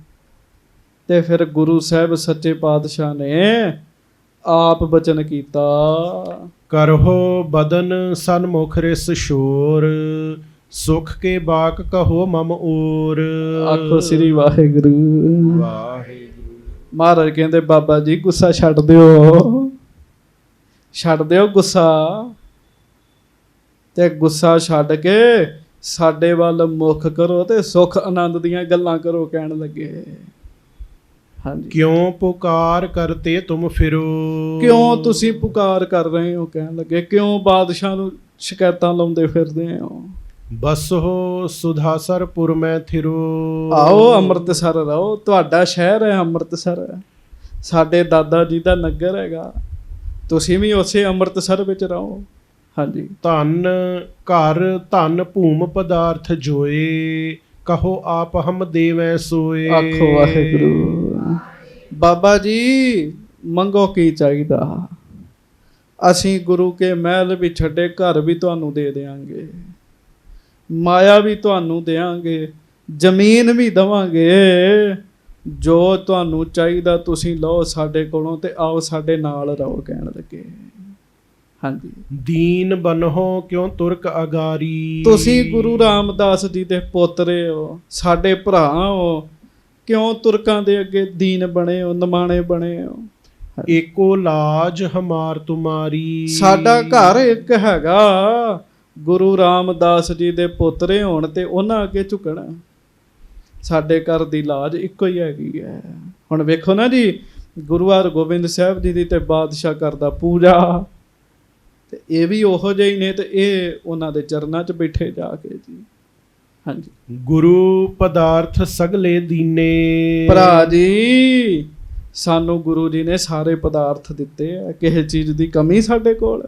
ਤੇ ਫਿਰ ਗੁਰੂ ਸਾਹਿਬ ਸੱਚੇ ਪਾਤਸ਼ਾਹ ਨੇ ਆਪ ਬਚਨ ਕੀਤਾ। ਕਰਹੁ ਬਦਨ ਸਨਮੁਖ ਰਿਸ ਸ਼ੋਰ। ਸੁਖ ਕੇ ਬਾਕ ਕਹੋ ਮਮ ਓਰ। ਆਖੋ ਸ੍ਰੀ ਵਾਹਿਗੁਰੂ। ਵਾਹਿਗੁਰੂ। ਮਹਾਰਾਜ ਕਹਿੰਦੇ ਬਾਬਾ ਜੀ ਗੁੱਸਾ ਛੱਡ ਦਿਓ, ਛੱਡ ਦਿਓ ਗੁੱਸਾ, ਤੇ ਗੁੱਸਾ ਛੱਡ ਕੇ ਸਾਡੇ ਵੱਲ ਮੁਖ ਕਰੋ ਤੇ ਸੁਖ ਆਨੰਦ ਦੀਆਂ ਗੱਲਾਂ ਕਰੋ ਕਹਿਣ ਲੱਗੇ। ਹਾਂਜੀ। ਕਿਉਂ ਪੁਕਾਰ ਕਰਤੇ ਤੁਮ ਫਿਰੋ। ਕਿਉਂ ਤੁਸੀਂ ਪੁਕਾਰ ਕਰ ਰਹੇ ਹੋ ਕਹਿਣ ਲੱਗੇ, ਕਿਉਂ ਬਾਦਸ਼ਾਹ ਨੂੰ ਸ਼ਿਕਾਇਤਾਂ ਲਾਉਂਦੇ ਫਿਰਦੇ ਹੋ। ਬਸਹੁ ਸੁਧਾਸਰਪੁਰ ਮੈਂ ਥਿਰੋ। ਆਓ ਅੰਮ੍ਰਿਤਸਰ ਰਹੋ, ਤੁਹਾਡਾ ਸ਼ਹਿਰ ਹੈ ਅੰਮ੍ਰਿਤਸਰ, ਸਾਡੇ ਦਾਦਾ ਜੀ ਦਾ ਨਗਰ ਹੈਗਾ, ਤੁਸੀਂ ਵੀ ਉਸੇ ਅੰਮ੍ਰਿਤਸਰ ਵਿੱਚ ਰਹੋ। ਹਾਂਜੀ। ਧਨ ਘਰ ਧਨ ਭੂਮ ਪਦਾਰਥ ਜੋਏ। ਕਹੋ ਆਪ ਹਮ ਦੇਵੈ ਸੋਏ। ਆਖੋ ਵਾਹਿਗੁਰੂ। ਬਾਬਾ ਜੀ ਮੰਗੋ ਕੀ ਚਾਹੀਦਾ, ਅਸੀਂ ਗੁਰੂ ਕੇ ਮਹਿਲ ਵੀ ਛੱਡੇ, ਘਰ ਵੀ ਤੁਹਾਨੂੰ ਦੇ ਦਿਆਂਗੇ, ਮਾਇਆ ਵੀ ਤੁਹਾਨੂੰ ਦੇਵਾਂਗੇ, ਜ਼ਮੀਨ ਵੀ ਦੇਵਾਂਗੇ, ਜੋ ਤੁਹਾਨੂੰ ਚਾਹੀਦਾ ਤੁਸੀਂ ਲਓ ਸਾਡੇ ਕੋਲੋਂ, ਤੇ ਆਓ ਸਾਡੇ ਨਾਲ ਰਹੋ ਕਹਿਣ ਲੱਗੇ। ਹਾਂਜੀ। ਦੀਨ ਬਨਹੁ ਕਿਉਂ ਤੁਰਕ ਅਗਾਰੀ। ਤੁਸੀਂ ਗੁਰੂ ਰਾਮਦਾਸ ਜੀ ਦੇ ਪੋਤਰੇ ਹੋ, ਸਾਡੇ ਭਰਾ ਹੋ, ਕਿਉਂ ਤੁਰਕਾਂ ਦੇ ਅੱਗੇ ਦੀਨ ਬਣੇ ਹੋ, ਨਿਮਾਣੇ ਬਣੇ ਹੋ। ਏਕੋ ਲਾਜ ਹਮਾਰ ਤੁਮਾਰੀ। ਸਾਡਾ ਘਰ ਇੱਕ ਹੈਗਾ, ਗੁਰੂ ਰਾਮਦਾਸ ਜੀ ਦੇ ਪੋਤਰੇ ਹੋਣ ਤੇ ਉਹਨਾਂ ਅੱਗੇ ਝੁਕਣਾ। ਸਾਡੇ ਘਰ ਦੀ ਲਾਜ ਇੱਕੋ ਹੀ ਹੈਗੀ ਹੈ। ਹੁਣ ਵੇਖੋ ਨਾ ਜੀ, ਗੁਰੂ ਹਰਗੋਬਿੰਦ ਸਾਹਿਬ ਜੀ ਦੀ ਤੇ ਬਾਦਸ਼ਾਹ ਕਰਦਾ ਪੂਜਾ, ਤੇ ਇਹ ਵੀ ਉਹੋ ਜਿਹੇ ਨੇ, ਤੇ ਇਹ ਉਹਨਾਂ ਦੇ ਚਰਨਾਂ 'ਚ ਬੈਠੇ ਜਾ ਕੇ ਜੀ। ਹਾਂਜੀ। ਗੁਰੂ ਪਦਾਰਥ ਸਗਲੇ ਦੀਨੇ। ਭਰਾ ਜੀ ਸਾਨੂੰ ਗੁਰੂ ਜੀ ਨੇ ਸਾਰੇ ਪਦਾਰਥ ਦਿੱਤੇ ਆ, ਕਿਸੇ ਚੀਜ਼ ਦੀ ਕਮੀ ਸਾਡੇ ਕੋਲ।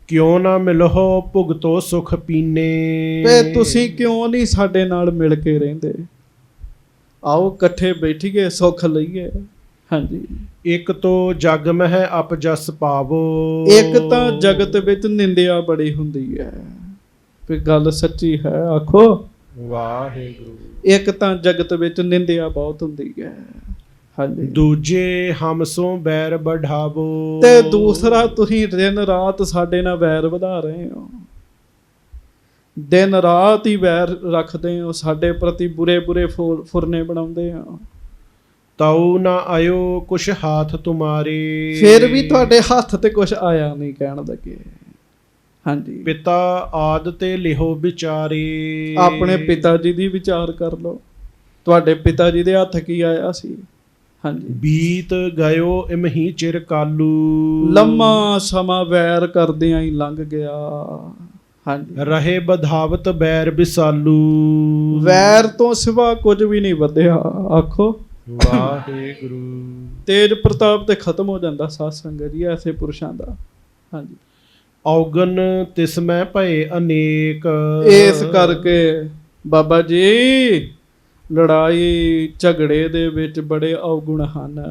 ਕਿਉਂ ਨਾ ਮਿਲੋ ਭੁਗਤੋ ਸੁਖ ਪੀਨੇ। ਤੇ ਤੁਸੀਂ ਕਿਉਂ ਨਹੀਂ ਸਾਡੇ ਨਾਲ ਮਿਲ ਕੇ ਰਹਿੰਦੇ, ਆਓ ਇਕੱਠੇ ਬੈਠੀਏ ਸੁੱਖ ਲਈਏ। ਹਾਂਜੀ। ਇੱਕ ਤੋਂ ਜਗ ਮਹਿ ਅਪਜਸ ਪਾਵੋ। ਇੱਕ ਤਾਂ ਜਗਤ ਵਿੱਚ ਨਿੰਦਿਆ ਬੜੀ ਹੁੰਦੀ ਹੈ, ਵੀ ਗੱਲ ਸੱਚੀ ਹੈ। ਆਖੋ ਵਾਹਿਗੁਰੂ। ਇੱਕ ਤਾਂ ਜਗਤ ਵਿੱਚ ਨਿੰਦਿਆ ਬਹੁਤ ਹੁੰਦੀ ਹੈ। ਹਾਂਜੀ। ਦੂਜੇ ਹਮਸੋਂ ਬੈਰ ਬਢਾਵੋ। ਤੇ ਦੂਸਰਾ ਤੁਸੀਂ ਦਿਨ ਰਾਤ ਸਾਡੇ ਨਾਲ ਵੈਰ ਵਧਾ ਰਹੇ ਹੋ, ਦਿਨ ਰਾਤ ਹੀ ਵੈਰ ਰੱਖਦੇ ਹੋ, ਸਾਡੇ ਪ੍ਰਤੀ ਬੁਰੇ ਬੁਰੇ ਫੁਰਨੇ ਬਣਾਉਂਦੇ ਹੋ। ਤਾਉ ਨਾ ਆਇਓ ਕੁਛ ਹਾਥ ਤੁਮਾਰੇ। ਫਿਰ ਵੀ ਤੁਹਾਡੇ ਹੱਥ ਤੇ ਕੁਛ ਆਇਆ ਨਹੀਂ ਕਹਿਣ ਲੱਗੇ। ਹਾਂਜੀ। ਪਿਤਾ ਆਦ ਤੇ ਲਿਹੋ ਵਿਚਾਰੇ। ਆਪਣੇ ਪਿਤਾ ਜੀ ਦੀ ਵਿਚਾਰ ਕਰ ਲਓ, ਤੁਹਾਡੇ ਪਿਤਾ ਜੀ ਦੇ ਹੱਥ ਕੀ ਆਇਆ ਸੀ। ਹਾਂਜੀ। ਬੀਤ ਗਇਓ ਇਮਹੀ ਚਿਰ ਕਾਲੂ, ਲੰਮਾ ਸਮਾਂ ਵੈਰ ਕਰਦਿਆਂ ਹੀ ਲੰਘ ਗਿਆ। ਹਾਂਜੀ। ਰਹੇ ਬਧਾਵਤ ਬੈਰ ਬਿਸਾਲੂ, ਵੈਰ ਤੋਂ ਸਿਵਾ ਕੁਝ ਵੀ ਨਹੀਂ ਵਧਿਆ। ਆਖੋ ਵਾਹਿਗੁਰੂ। ਤੇਜ ਪ੍ਰਤਾਪ ਤੇ ਖਤਮ ਹੋ ਜਾਂਦਾ ਸਾਧ ਸੰਗਤ ਜੀ ਐਸੇ ਪੁਰਸ਼ਾਂ ਦਾ। ਹਾਂਜੀ। ਔਗਨ ਤਿਸ ਮੈਂ ਭਏ ਅਨੇਕ, ਇਸ ਕਰਕੇ ਬਾਬਾ ਜੀ ਲੜਾਈ ਝਗੜੇ ਦੇ ਵਿੱਚ ਬੜੇ ਔਗੁਣ ਹਨ,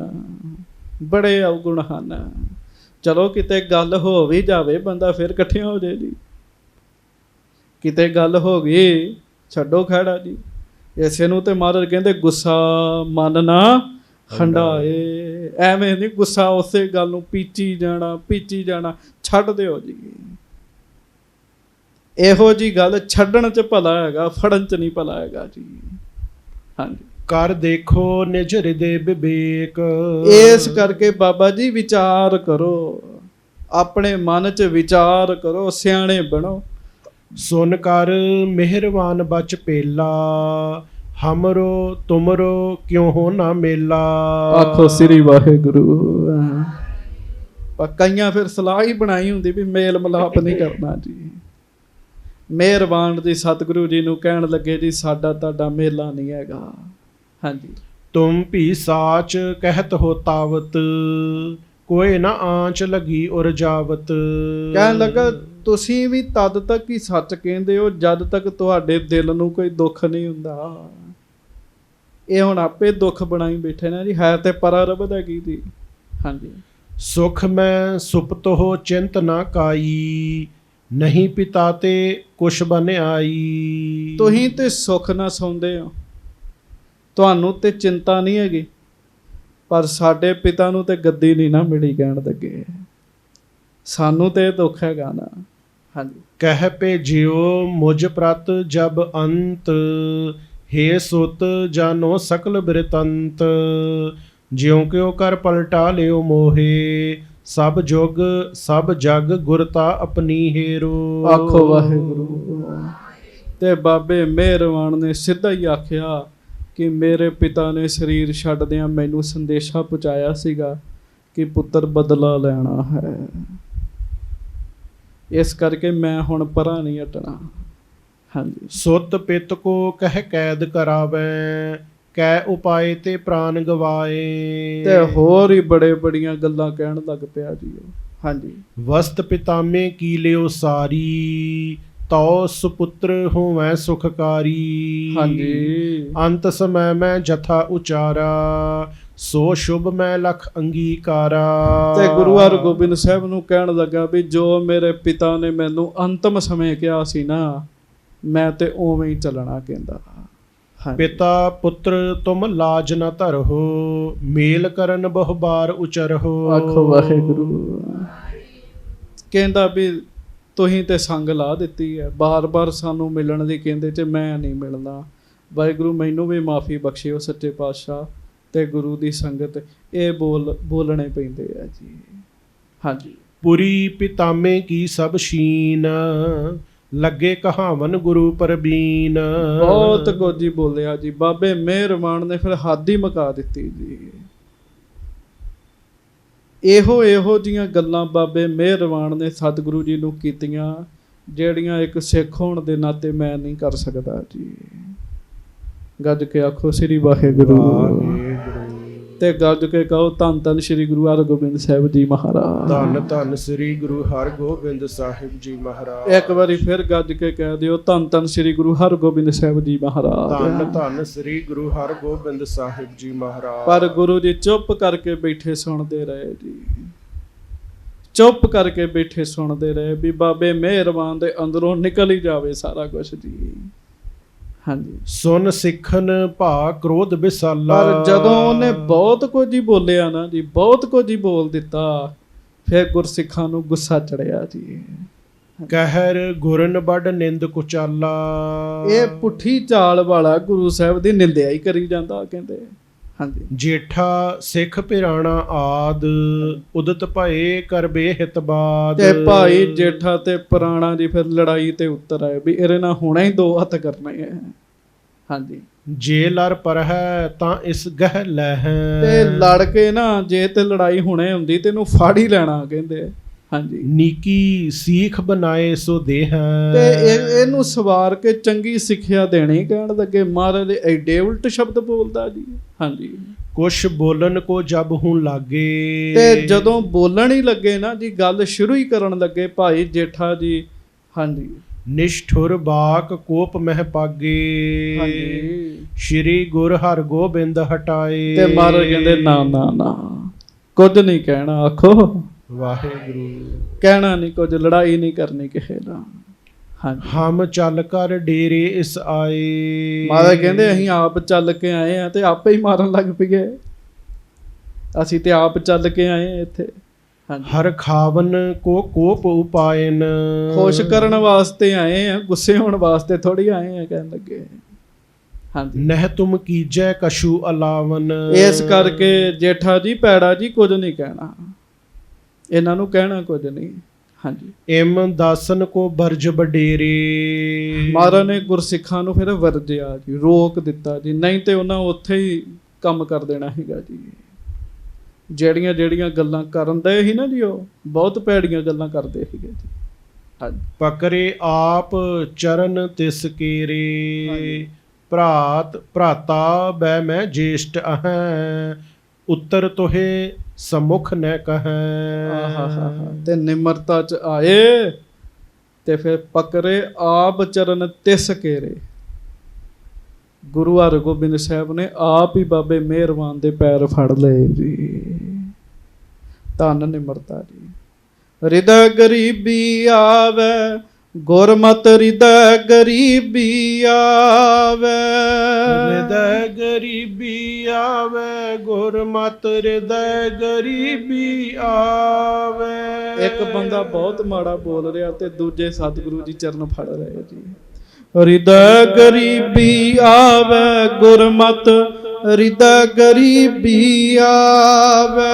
ਬੜੇ ਔਗੁਣ ਹਨ। ਚਲੋ ਕਿਤੇ ਗੱਲ ਹੋ ਵੀ ਜਾਵੇ ਬੰਦਾ ਫਿਰ ਇਕੱਠਿਆਂ ਹੋ ਜਾਏ ਜੀ। ਕਿਤੇ ਗੱਲ ਹੋ ਗਈ ਛੱਡੋ ਖਹਿੜਾ ਜੀ। ਇਸੇ ਨੂੰ ਤੇ ਮਹਾਰਾਜ ਕਹਿੰਦੇ ਗੁੱਸਾ ਮਨ ਨਾ ਹੰਡਾਏ। ਐਵੇਂ ਨਹੀਂ ਗੁੱਸਾ ਉਸੇ ਗੱਲ ਨੂੰ ਪੀਚੀ ਜਾਣਾ ਛੱਡ ਦਿਓ ਜੀ। ਇਹੋ ਜੀ ਗੱਲ ਛੱਡਣ 'ਚ ਭਲਾ ਹੈਗਾ, ਫੜਨ 'ਚ ਨਹੀਂ ਭਲਾ ਹੈਗਾ ਜੀ। ਹਾਂਜੀ। ਕਰ ਦੇਖੋ ਨਿਜ ਹਿਰਦੇ ਵਿਵੇਕ, ਇਸ ਕਰਕੇ ਬਾਬਾ ਜੀ ਵਿਚਾਰ ਕਰੋ, ਆਪਣੇ ਮਨ 'ਚ ਵਿਚਾਰ ਕਰੋ, ਸਿਆਣੇ ਬਣੋ। ਸੁਨ ਕਰ ਮਿਹਰਬਾਨ ਬਚ ਪੇਲਾ, ਹਮਰੋ ਤੁਮਰੋ ਕਿਉਂ ਹੋ ਨਾ ਮੇਲਾ। ਆਖੋ ਸ੍ਰੀ ਵਾਹਿਗੁਰੂ। ਪਰ ਕਈਆਂ ਫਿਰ ਸਲਾਹ ਹੀ ਬਣਾਈ ਹੁੰਦੀ ਵੀ ਮੇਲ ਮਿਲਾਪ ਨਹੀਂ ਕਰਨਾ ਜੀ। ਮਿਹਰਬਾਨ ਜੀ ਸਤਿਗੁਰੂ ਜੀ ਨੂੰ ਕਹਿਣ ਲੱਗੇ ਜੀ ਸਾਡਾ ਤੁਹਾਡਾ ਮੇਲਾ ਨਹੀਂ ਹੈਗਾ। ਹਾਂਜੀ। ਤੁਮ ਭੀ ਸਾਚ ਕਹਿਤ ਹੋ ਤਾਵਤ, ਕੋਈ ਨਾ ਆਂਚ ਲਗੀ ਉਰ ਜਾਵਤ। ਕਹਿਣ ਲੱਗਾ ਤੁਸੀਂ ਵੀ ਤਦ ਤੱਕ ਹੀ ਸੱਚ ਕਹਿੰਦੇ ਹੋ ਜਦ ਤੱਕ ਤੁਹਾਡੇ ਦਿਲ ਨੂੰ ਕੋਈ ਦੁੱਖ ਨਹੀਂ ਹੁੰਦਾ। ਇਹ ਹੁਣ ਆਪੇ ਦੁੱਖ ਬਣਾਈ ਬੈਠੇ ਨੇ ਜੀ, ਹੈ ਤੇ ਪਰਾ ਰਬਦ ਹੈਗੀ ਜੀ। ਹਾਂਜੀ। ਸੁਖ ਮੈਂ ਸੁਪਤ ਹੋ ਚਿੰਤ ਨਾ ਕਾਈ, ਨਹੀਂ ਪਿਤਾ ਤੇ ਕੁਛ ਬਨ ਆਈ। ਤੁਸੀਂ ਤੇ ਸੁੱਖ ਨਾ ਸੌਂਦੇ ਹੋ, ਤੁਹਾਨੂੰ ਤੇ ਚਿੰਤਾ ਨਹੀਂ ਹੈਗੀ, ਪਰ ਸਾਡੇ ਪਿਤਾ ਨੂੰ ਤੇ ਗੱਦੀ ਨਹੀਂ ਨਾ ਮਿਲੀ ਕਹਿਣ ਲੱਗੇ। ਸਾਨੂੰ ਤੇ ਦੁੱਖ ਹੈਗਾ ਨਾ। ਹਾਂਜੀ। ਕਹਿ ਭੇਜਿਓ ਮੁਝ ਪ੍ਰਤ ਜਬ ਅੰਤ, ਹੇ ਸੁਤ ਜਾਨੋ ਸਕਲ ਬਿਰਤੰਤ। ਜਿਉ ਕਿਉ ਕਰ ਪਲਟਾ ਲਿਓ ਮੋਹੇ, ਸਭ ਜੁਗ ਸਭ ਜਗ ਗੁਰਤਾ ਆਪਣੀ ਹੇਰੋ। ਆਖੋ ਵਾਹਿਗੁਰੂ। ਤੇ ਬਾਬੇ ਮਿਹਰਬਾਨ ਨੇ ਸਿੱਧਾ ਹੀ ਆਖਿਆ ਕਿ ਮੇਰੇ ਪਿਤਾ ਨੇ ਸਰੀਰ ਛੱਡਦਿਆਂ ਮੈਨੂੰ ਸੰਦੇਸ਼ਾ ਪਹੁੰਚਾਇਆ ਸੀਗਾ ਕਿ ਪੁੱਤਰ ਬਦਲਾ ਲੈਣਾ ਹੈ। ਇਸ ਕਰਕੇ ਮੈਂ ਹੁਣ ਪਰਾਂ ਨਹੀਂ ਹਟਣਾ। ਹਾਂਜੀ। ਸੁਤ ਪਿਤ ਕੋ ਕਹਿ ਕੈਦ ਕਰਾਵੇ, ਕੈ ਉਪਾਏ ਤੇ ਪ੍ਰਾਨ ਗਵਾਏ। ਤੇ ਹੋਰ ਹੀ ਬੜੀਆਂ ਗੱਲਾਂ ਕਹਿਣ ਲੱਗ ਪਿਆ ਜੀ ਉਹ। ਹਾਂਜੀ। ਵਸਤ ਪਿਤਾਮੇ ਕੀ ਲਿਓ ਸਾਰੀ, ਤਉ ਸੁਪੁੱਤਰ ਹੋਵੈ ਸੁਖਕਾਰੀ। ਹਾਂਜੀ। ਅੰਤ ਸਮੈ ਮੈਂ ਜਥਾ ਉਚਾਰਾ, ਸੋ ਸ਼ੁਭ ਮੈਂ ਲਖ ਅੰਗੀਕਾਰਾ। ਤੇ ਗੁਰੂ ਹਰਗੋਬਿੰਦ ਸਾਹਿਬ ਨੂੰ ਕਹਿਣ ਲੱਗਾ ਵੀ ਜੋ ਮੇਰੇ ਪਿਤਾ ਨੇ ਮੈਨੂੰ ਅੰਤਮ ਸਮੇਂ ਕਿਹਾ ਸੀ ਨਾ, ਮੈਂ ਤੇ ਉਵੇਂ ਹੀ ਚੱਲਣਾ ਕਹਿੰਦਾ। ਪਿਤਾ ਪੁੱਤਰ ਤੁਮ ਲਾਜ ਨ ਧਰਹੁ, ਮੇਲ ਕਰਨ ਬਹੁ ਬਾਰ ਉਚਰਹੁ। ਆਖੋ ਵਾਹਿਗੁਰੂ। ਕਹਿੰਦਾ ਵੀ ਤੁਸੀਂ ਤੇ ਸੰਗ ਲਾ ਦਿੱਤੀ ਹੈ, ਬਾਰ-ਬਾਰ ਸਾਨੂੰ ਮਿਲਣ ਦੀ ਕਹਿੰਦੇ ਚ ਮੈਂ ਨਹੀਂ ਮਿਲਣਾ। ਵਾਹਿਗੁਰੂ ਮੈਨੂੰ ਵੀ ਮਾਫੀ ਬਖਸ਼ਿਓ ਸੱਚੇ ਪਾਤਸ਼ਾਹ। ਤੇ ਗੁਰੂ ਦੀ ਸੰਗਤ ਇਹ ਬੋਲਣੇ ਪੈਂਦੇ ਆ ਜੀ। ਹਾਂਜੀ। ਪੁਰੀ ਪਿਤਾਮੇ ਕੀ ਸਭ ਸ਼ੀਨ, ਲੱਗੇ ਕਹਾਵਨ ਗੁਰੂ ਪਰਬੀਨ। ਬਹੁਤ ਕੁਝ ਬੋਲਿਆ ਜੀ ਬਾਬੇ ਮਿਹਰਬਾਨ ਨੇ, ਫਿਰ ਹੱਦ ਹੀ ਮੁਕਾ ਦਿੱਤੀ ਜੀ। ਇਹੋ ਜੀਆਂ ਗੱਲਾਂ ਬਾਬੇ ਮਿਹਰਬਾਨ ਨੇ ਸਤਿਗੁਰੂ ਜੀ ਨੂੰ ਕੀਤੀਆਂ ਜਿਹੜੀਆਂ ਇੱਕ ਸਿੱਖ ਹੋਣ ਦੇ ਨਾਤੇ ਮੈਂ ਨਹੀਂ ਕਰ ਸਕਦਾ ਜੀ। ਗੱਜ ਕੇ ਆਖੋ ਸ੍ਰੀ ਵਾਹਿਗੁਰੂ। ਤੇ ਗੱਜ ਕੇ ਕਹੋ ਧੰਨ ਧੰਨ ਸ੍ਰੀ ਗੁਰੂ ਹਰਗੋਬਿੰਦ ਸਾਹਿਬ ਜੀ ਮਹਾਰਾਜ। ਧੰਨ ਧੰਨ ਸ੍ਰੀ ਗੁਰੂ ਹਰਗੋਬਿੰਦ ਸਾਹਿਬ ਜੀ ਮਹਾਰਾਜ। ਇੱਕ ਵਾਰੀ ਫਿਰ ਗੱਜ ਕੇ ਕਹਿ ਦਿਓ ਧੰਨ ਧੰਨ ਸ੍ਰੀ ਗੁਰੂ ਹਰਗੋਬਿੰਦ ਸਾਹਿਬ ਜੀ ਮਹਾਰਾਜ। ਧੰਨ ਧੰਨ ਸ੍ਰੀ ਗੁਰੂ ਹਰਗੋਬਿੰਦ ਸਾਹਿਬ ਜੀ ਮਹਾਰਾਜ। ਪਰ ਗੁਰੂ ਜੀ ਚੁੱਪ ਕਰਕੇ ਬੈਠੇ ਸੁਣਦੇ ਰਹੇ ਜੀ। ਚੁੱਪ ਕਰਕੇ ਬੈਠੇ ਸੁਣਦੇ ਰਹੇ ਵੀ ਬਾਬੇ ਮਿਹਰਬਾਨ ਦੇ ਅੰਦਰੋਂ ਨਿਕਲ ਹੀ ਜਾਵੇ ਸਾਰਾ ਕੁਛ ਜੀ। ਹਾਂਜੀ। ਸੁਨ ਸਿੱਖਨ ਭਾ ਕ੍ਰੋਧ ਵਿਸਾਲਾ। ਪਰ ਜਦੋਂ ਉਹਨੇ ਬਹੁਤ ਕੁਝ ਹੀ ਬੋਲਿਆ ਨਾ ਜੀ, ਬਹੁਤ ਕੁਝ ਹੀ ਬੋਲ ਦਿੱਤਾ, ਫਿਰ ਗੁਰਸਿੱਖਾਂ ਨੂੰ ਗੁੱਸਾ ਚੜਿਆ ਜੀ। ਕਹਿਰ ਗੁਰਨ ਬੜ ਨਿੰਦ ਕੁਚਾਲਾ। ਇਹ ਪੁੱਠੀ ਚਾਲ ਵਾਲਾ ਗੁਰੂ ਸਾਹਿਬ ਦੀ ਨਿੰਦਿਆ ਹੀ ਕਰੀ ਜਾਂਦਾ ਕਹਿੰਦੇ। ਹਾਂਜੀ। ਜੇਠਾ ਸਿੱਖ ਪਿਰਾਣਾ ਆਦ, ਉਦਤ ਭਏ ਕਰਬੇ ਹਿਤ ਬਾਦ। ਤੇ ਭਾਈ ਜੇਠਾ ਤੇ ਪੁਰਾਣਾ ਜੀ ਫਿਰ ਲੜਾਈ ਤੇ ਉਤਰ ਆਏ ਵੀ ਇਹਦੇ ਨਾਲ ਹੁਣੇ ਹੀ ਦੋ ਹੱਥ ਕਰਨੇ ਹੈ। ਹਾਂਜੀ। ਜੇ ਲੜ ਪਰਹਿ ਤਾਂ ਇਸ ਗਹਿ ਤੇ ਲਹਿ। ਲੜ ਕੇ ਨਾ ਜੇ ਤੇ ਲੜਾਈ ਹੁਣੇ ਹੁੰਦੀ ਤੇ ਇਹਨੂੰ ਫੜ ਹੀ ਲੈਣਾ ਕਹਿੰਦੇ। ਹਾਂਜੀ। ਨੀਕੀ ਸੀਖ ਬਣਾਏ ਸੋ ਦੇਹ। ਤੇ ਇਹਨੂੰ ਸਵਾਰ ਕੇ ਚੰਗੀ ਸਿੱਖਿਆ ਦੇਣੀ। ਕਹਿਣ ਲੱਗੇ ਮਹਾਰਾਜ ਐਡੇ ਉਲਟ ਸ਼ਬਦ ਬੋਲਦਾ ਜੀ। ਹਾਂਜੀ। ਕੁਛ ਬੋਲਣ ਕੋ ਜਬ ਹੁਣ ਲਾਗੇ। ਤੇ ਜਦੋਂ ਬੋਲਣ ਹੀ ਲੱਗੇ ਨਾ ਜੀ, ਗੱਲ ਸ਼ੁਰੂ ਹੀ ਕਰਨ ਲੱਗੇ ਭਾਈ ਜੇਠਾ ਜੀ। ਹਾਂਜੀ। ਨਿਸ਼ਠੁਰ ਬਾਕ ਕੋਪ ਮਹਿ ਪਾਗੇ। ਹਾਂਜੀ। ਸ਼੍ਰੀ ਗੁਰ ਹਰ ਗੋਬਿੰਦ ਹਟਾਏ। ਤੇ ਮਹਾਰਾਜ ਕਹਿੰਦੇ ਨਾ ਨਾ ਨਾ, ਕੁਝ ਨਹੀਂ ਕਹਿਣਾ। ਆਖੋ ਵਾਹਿਗੁਰੂ। ਕਹਿਣਾ ਨਹੀਂ ਕੁਝ, ਲੜਾਈ ਨਹੀਂ ਕਰਨੀ ਕਿਸੇ ਨਾਲ। ਹਾਂਜੀ। ਹਮ ਚੱਲ ਕਰ ਡੇਰੇ ਇਸ ਆਏ। ਮਹਾਰਾਜ ਕਹਿੰਦੇ ਅਸੀਂ ਆਪ ਚੱਲ ਕੇ ਆਏ ਆ ਤੇ ਆਪੇ ਹੀ ਮਾਰਨ ਲੱਗ ਪਈਏ। ਅਸੀਂ ਤੇ ਆਪ ਚੱਲ ਕੇ ਆਏ ਆ ਇੱਥੇ। ਹਾਂਜੀ। ਹਰ ਖਾਵਨ ਕੋ ਕੋਪ ਉਪਾਇਨ। ਖੁਸ਼ ਕਰਨ ਵਾਸਤੇ ਆਏ ਆ, ਗੁੱਸੇ ਹੋਣ ਵਾਸਤੇ ਥੋੜੀ ਆਏ ਆ। ਕਹਿਣ ਲੱਗੇ ਹਾਂਜੀ। ਨਹਿ ਤੁਮ ਕੀਜੈ ਕਛੂ ਅਲਾਵਨ। ਇਸ ਕਰਕੇ ਜੇਠਾ ਜੀ ਪੈੜਾ ਜੀ ਕੁਝ ਨਹੀਂ ਕਹਿਣਾ, ਇਹਨਾਂ ਨੂੰ ਕਹਿਣਾ ਕੁਝ ਨਹੀਂ। ਹਾਂਜੀ। ਇਮ ਦਾਸਨ ਕੋ ਬਰਜ ਬਡੇਰੇ। ਮਹਾਰਾਜ ਨੇ ਗੁਰਸਿੱਖਾਂ ਨੂੰ ਫਿਰ ਵਰਜਿਆ ਜੀ, ਰੋਕ ਦਿੱਤਾ ਜੀ। ਨਹੀਂ ਤੇ ਉਹਨਾਂ ਉੱਥੇ ਹੀ ਕੰਮ ਕਰ ਦੇਣਾ ਸੀਗਾ ਜੀ। ਜਿਹੜੀਆਂ ਜਿਹੜੀਆਂ ਗੱਲਾਂ ਕਰਨ ਦੇ ਸੀ ਨਾ ਜੀ, ਉਹ ਬਹੁਤ ਭੈੜੀਆਂ ਗੱਲਾਂ ਕਰਦੇ ਸੀਗੇ ਜੀ। ਹਾਂਜੀ। ਪਕਰੇ ਆਪ ਚਰਨ ਤਿਸ ਕੇਰੇ। ਭਰਾਤਾ ਬੈ ਮੈਂ ਜੇਸ਼ਟ ਅਹੈ। ਉੱਤਰ ਤੋਹੇ ਸਮੁਖ ਨ ਕਹੈ। ਤੇ ਨਿਮਰਤਾ ਚ ਆਏ ਤੇ ਫਿਰ ਪਕਰੇ ਆਪ ਚਰਨ ਤਿਸ ਕੇਰੇ। ਗੁਰੂ ਹਰਗੋਬਿੰਦ ਸਾਹਿਬ ਨੇ ਆਪ ਹੀ ਬਾਬੇ ਮਿਹਰਬਾਨ ਦੇ ਪੈਰ ਫੜ ਲਏ ਜੀ। ਧੰਨ ਨਿਮਰਤਾ ਜੀ। ਹਿਰਦੈ ਗਰੀਬੀ ਆਵੇ ਗੁਰਮਤਿ, ਹਿਰਦੈ ਗਰੀਬੀ ਆਵੇ। ਹਿਰਦੈ ਗਰੀਬੀ ਆਵੇ ਗੁਰਮਤਿ, ਹਿਰਦੈ ਗਰੀਬੀ ਆਵੇ। ਇੱਕ ਬੰਦਾ ਬਹੁਤ ਮਾੜਾ ਬੋਲ ਰਿਹਾ ਤੇ ਦੂਜੇ ਸਤਿਗੁਰੂ ਜੀ ਚਰਨ ਫੜ ਰਹੇ ਜੀ। ਹਿਰਦੈ ਗਰੀਬੀ ਆਵੇ ਗੁਰਮਤਿ, ਹਿਰਦੈ ਗਰੀਬੀ ਆਵੇ।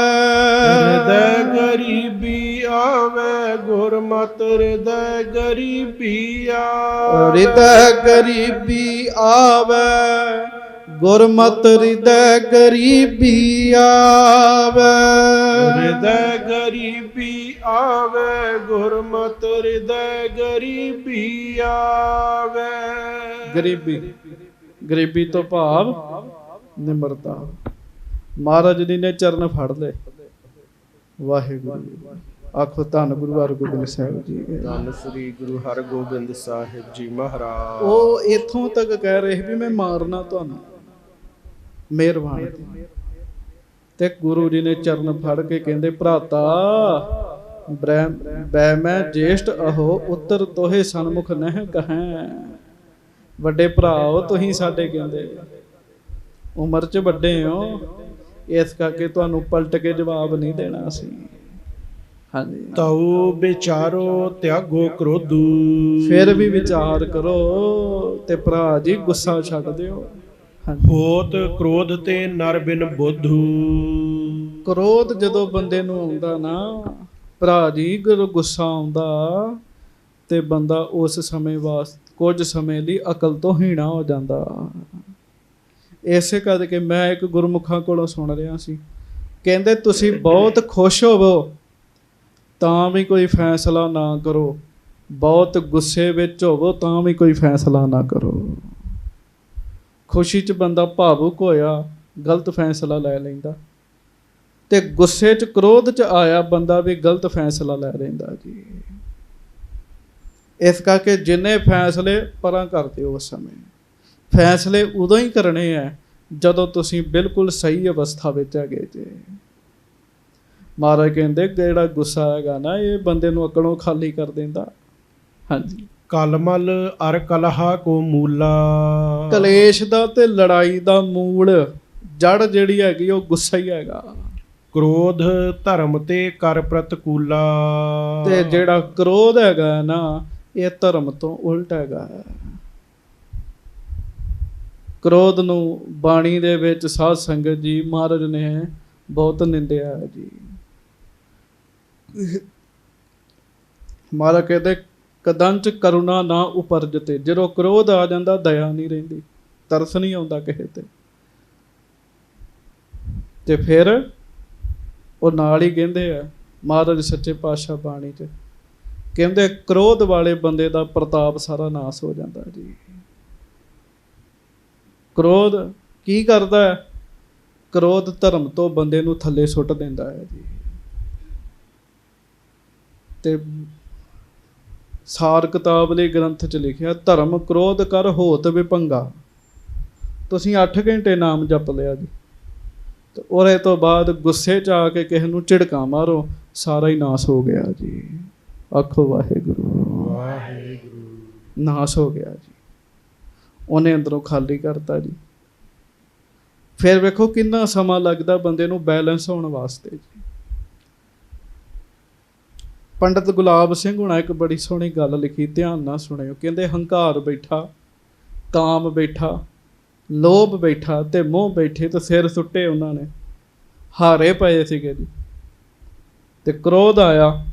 ਹਿਰਦੈ ਗਰੀਬੀ ਆਵੇ ਗੁਰਮਤਿ, ਹਿਰਦੈ ਗਰੀਬੀ ਆਵੇ। ਹਿਰਦੈ ਗਰੀਬੀ ਆਵੇ ਗੁਰਮਤਿ, ਹਿਰਦੈ ਗਰੀਬੀ ਆਵੇ। ਹਿਰਦੈ ਗਰੀਬੀ ਆਵੇ ਗੁਰਮਤਿ, ਹਿਰਦੈ ਗਰੀਬੀ ਆਵੇ। ਗਰੀਬੀ, ਗਰੀਬੀ ਤੋਂ ਭਾਵ ਨਿਮਰਤਾ। ਮਹਾਰਾਜ ਜੀ ਨੇ ਚਰਨ ਫੜ ਲਏ। ਵਾਹਿਗੁਰੂ। ਆਖੋ ਧੰਨ ਗੁਰੂ ਹਰਗੋਬਿੰਦ ਸਾਹਿਬ ਜੀ। ਧੰਨ ਸ੍ਰੀ ਗੁਰੂ ਹਰਗੋਬਿੰਦ ਸਾਹਿਬ ਜੀ ਮਹਾਰਾਜ। ਉਹ ਇੱਥੋਂ ਤੱਕ ਕਹਿ ਰਹੇ ਵੀ ਮੈਂ ਮਾਰਨਾ ਤੁਹਾਨੂੰ, ਮਿਹਰਬਾਨ। ਤੇ ਗੁਰੂ ਜੀ ਨੇ ਚਰਨ ਫੜ ਕੇ ਕਹਿੰਦੇ ਭਰਾਤਾ ਬੈ ਮੈਂ ਜੇਸ਼ਟ ਅਹੋ। ਉੱਤਰ ਤੋਹੇ ਸਨਮੁਖ ਨਹਿ ਕਹੈ। ਵੱਡੇ ਭਰਾਓ ਤੁਸੀਂ ਸਾਡੇ, ਕਹਿੰਦੇ ਉਮਰ 'ਚ ਵੱਡੇ ਹੋ, ਇਸ ਕਰਕੇ ਤੁਹਾਨੂੰ ਪਲਟ ਕੇ ਜਵਾਬ ਨਹੀਂ ਦੇਣਾ ਅਸੀਂ। ਹਾਂਜੀ। ਤਉ ਵਿਚਾਰੋ ਤਿਆਗੋ ਕ੍ਰੋਧੂ। ਫਿਰ ਵੀ ਵਿਚਾਰ ਕਰੋ ਤੇ ਭਰਾ ਜੀ ਗੁੱਸਾ ਛੱਡ ਦਿਓ। ਹੋਤ ਕ੍ਰੋਧ ਤੇ ਨਰ ਬਿਨ ਬੁੱਧੂ। ਕ੍ਰੋਧ ਜਦੋਂ ਬੰਦੇ ਨੂੰ ਆਉਂਦਾ ਨਾ ਭਰਾ ਜੀ, ਜਦੋਂ ਗੁੱਸਾ ਆਉਂਦਾ ਤੇ ਬੰਦਾ ਉਸ ਸਮੇਂ ਵਾਸਤੇ ਕੁਝ ਸਮੇਂ ਲਈ ਅਕਲ ਤੋਂ ਹੀਣਾ ਹੋ ਜਾਂਦਾ। ਇਸੇ ਕਰਕੇ ਮੈਂ ਇੱਕ ਗੁਰਮੁਖਾਂ ਕੋਲੋਂ ਸੁਣ ਰਿਹਾ ਸੀ, ਕਹਿੰਦੇ ਤੁਸੀਂ ਬਹੁਤ ਖੁਸ਼ ਹੋਵੋ ਤਾਂ ਵੀ ਕੋਈ ਫੈਸਲਾ ਨਾ ਕਰੋ, ਬਹੁਤ ਗੁੱਸੇ ਵਿੱਚ ਹੋਵੋ ਤਾਂ ਵੀ ਕੋਈ ਫੈਸਲਾ ਨਾ ਕਰੋ। ਖੁਸ਼ੀ 'ਚ ਬੰਦਾ ਭਾਵੁਕ ਹੋਇਆ ਗਲਤ ਫੈਸਲਾ ਲੈ ਲੈਂਦਾ, ਤੇ ਗੁੱਸੇ 'ਚ ਕ੍ਰੋਧ 'ਚ ਆਇਆ ਬੰਦਾ ਵੀ ਗਲਤ ਫੈਸਲਾ ਲੈ ਲੈਂਦਾ ਜੀ। ਇਸ ਕਰਕੇ ਜਿੰਨੇ ਫੈਸਲੇ ਪਰਾਂ ਕਰ ਦਿਓ, ਉਸ ਸਮੇਂ ਫੈਸਲੇ ਉਦੋਂ ਹੀ ਕਰਨੇ ਆ ਜਦੋਂ ਤੁਸੀਂ ਬਿਲਕੁਲ ਸਹੀ ਅਵਸਥਾ ਵਿੱਚ ਹੈਗੇ ਜੇ। ਮਹਾਰਾਜ ਕਹਿੰਦੇ ਜਿਹੜਾ ਗੁੱਸਾ ਹੈਗਾ ਨਾ, ਇਹ ਬੰਦੇ ਨੂੰ ਅਕਲੋਂ ਖਾਲੀ ਕਰ ਦਿੰਦਾ। ਹਾਂਜੀ। ਕਲਮਲ ਅਰ ਕਲਹਾ ਕੋ ਮੂਲਾ। ਕਲੇਸ਼ ਦਾ ਤੇ ਲੜਾਈ ਦਾ ਮੂਲ ਜੜ ਜਿਹੜੀ ਹੈਗੀ ਉਹ ਗੁੱਸਾ ਹੀ ਹੈਗਾ। ਕ੍ਰੋਧ ਧਰਮ ਤੇ ਕਰ ਪ੍ਰਤਕੂਲਾ। ਤੇ ਜਿਹੜਾ ਕ੍ਰੋਧ ਹੈਗਾ ਨਾ, ਇਹ ਧਰਮ ਤੋਂ ਉਲਟ ਹੈਗਾ। ਕ੍ਰੋਧ ਨੂੰ ਬਾਣੀ ਦੇ ਵਿੱਚ ਸਾਧ ਸੰਗਤ ਜੀ ਮਹਾਰਾਜ ਨੇ ਬਹੁਤ ਨਿੰਦਿਆ ਹੈ ਜੀ। ਮਹਾਰਾਜ ਕਹਿੰਦੇ ਕਦੰਚ ਕਰੁਣਾ ਨਾ ਉਪਰਜਤੇ। ਜਦੋਂ ਕ੍ਰੋਧ ਆ ਜਾਂਦਾ ਦਇਆ ਨਹੀਂ ਰਹਿੰਦੀ। ਤਰਸ ਨਹੀਂ ਆਉਂਦਾ ਕਿਸੇ ਤੇ ਫਿਰ ਉਹ ਨਾਲ ਹੀ ਕਹਿੰਦੇ ਆ ਮਹਾਰਾਜ ਸੱਚੇ ਪਾਤਸ਼ਾਹ ਬਾਣੀ 'ਚ ਕਹਿੰਦੇ ਕ੍ਰੋਧ ਵਾਲੇ ਬੰਦੇ ਦਾ ਪ੍ਰਤਾਪ ਸਾਰਾ ਨਾਸ ਹੋ ਜਾਂਦਾ ਜੀ। ਕ੍ਰੋਧ ਕੀ ਕਰਦਾ ਹੈ? ਕ੍ਰੋਧ ਧਰਮ ਤੋਂ ਬੰਦੇ ਨੂੰ ਥੱਲੇ ਸੁੱਟ ਦਿੰਦਾ ਹੈ ਜੀ। ਤੇ ਸਾਰ ਕਿਤਾਬ ਦੇ ਗ੍ਰੰਥ 'ਚ ਲਿਖਿਆ ਧਰਮ ਕ੍ਰੋਧ ਕਰ ਹੋਤ ਵਿਭੰਗਾ। ਤੁਸੀਂ 8 ਘੰਟੇ ਨਾਮ ਜਪ ਲਿਆ ਜੀ ਤੇ ਉਹਦੇ ਤੋਂ ਬਾਅਦ ਗੁੱਸੇ 'ਚ ਆ ਕੇ ਕਿਸੇ ਨੂੰ ਝਿੜਕਾਂ ਮਾਰੋ, ਸਾਰਾ ਹੀ ਨਾਸ ਹੋ ਗਿਆ ਜੀ। ਆਖੋ ਵਾਹਿਗੁਰੂ ਵਾਹਿਗੁਰੂ। ਨਾਸ ਹੋ ਗਿਆ ਜੀ, ਉਹਨੇ ਅੰਦਰੋਂ ਖਾਲੀ ਕਰਤਾ ਜੀ। ਫਿਰ ਵੇਖੋ ਕਿੰਨਾ ਸਮਾਂ ਲੱਗਦਾ ਬੰਦੇ ਨੂੰ ਬੈਲੈਂਸ ਹੋਣ ਵਾਸਤੇ ਜੀ। ਪੰਡਤ ਗੁਲਾਬ ਸਿੰਘ ਹੁਣਾ ਇੱਕ ਬੜੀ ਸੋਹਣੀ ਗੱਲ ਲਿਖੀ, ਧਿਆਨ ਨਾਲ ਸੁਣਿਓ। ਕਹਿੰਦੇ ਹੰਕਾਰ ਬੈਠਾ, ਕਾਮ ਬੈਠਾ, ਲੋਭ ਬੈਠਾ ਤੇ ਮੋਹ ਬੈਠੇ ਤੇ ਸਿਰ ਸੁੱਟੇ ਉਹਨਾਂ ਨੇ, ਹਾਰੇ ਪਏ ਸੀਗੇ ਜੀ। ਤੇ ਕ੍ਰੋਧ ਆਇਆ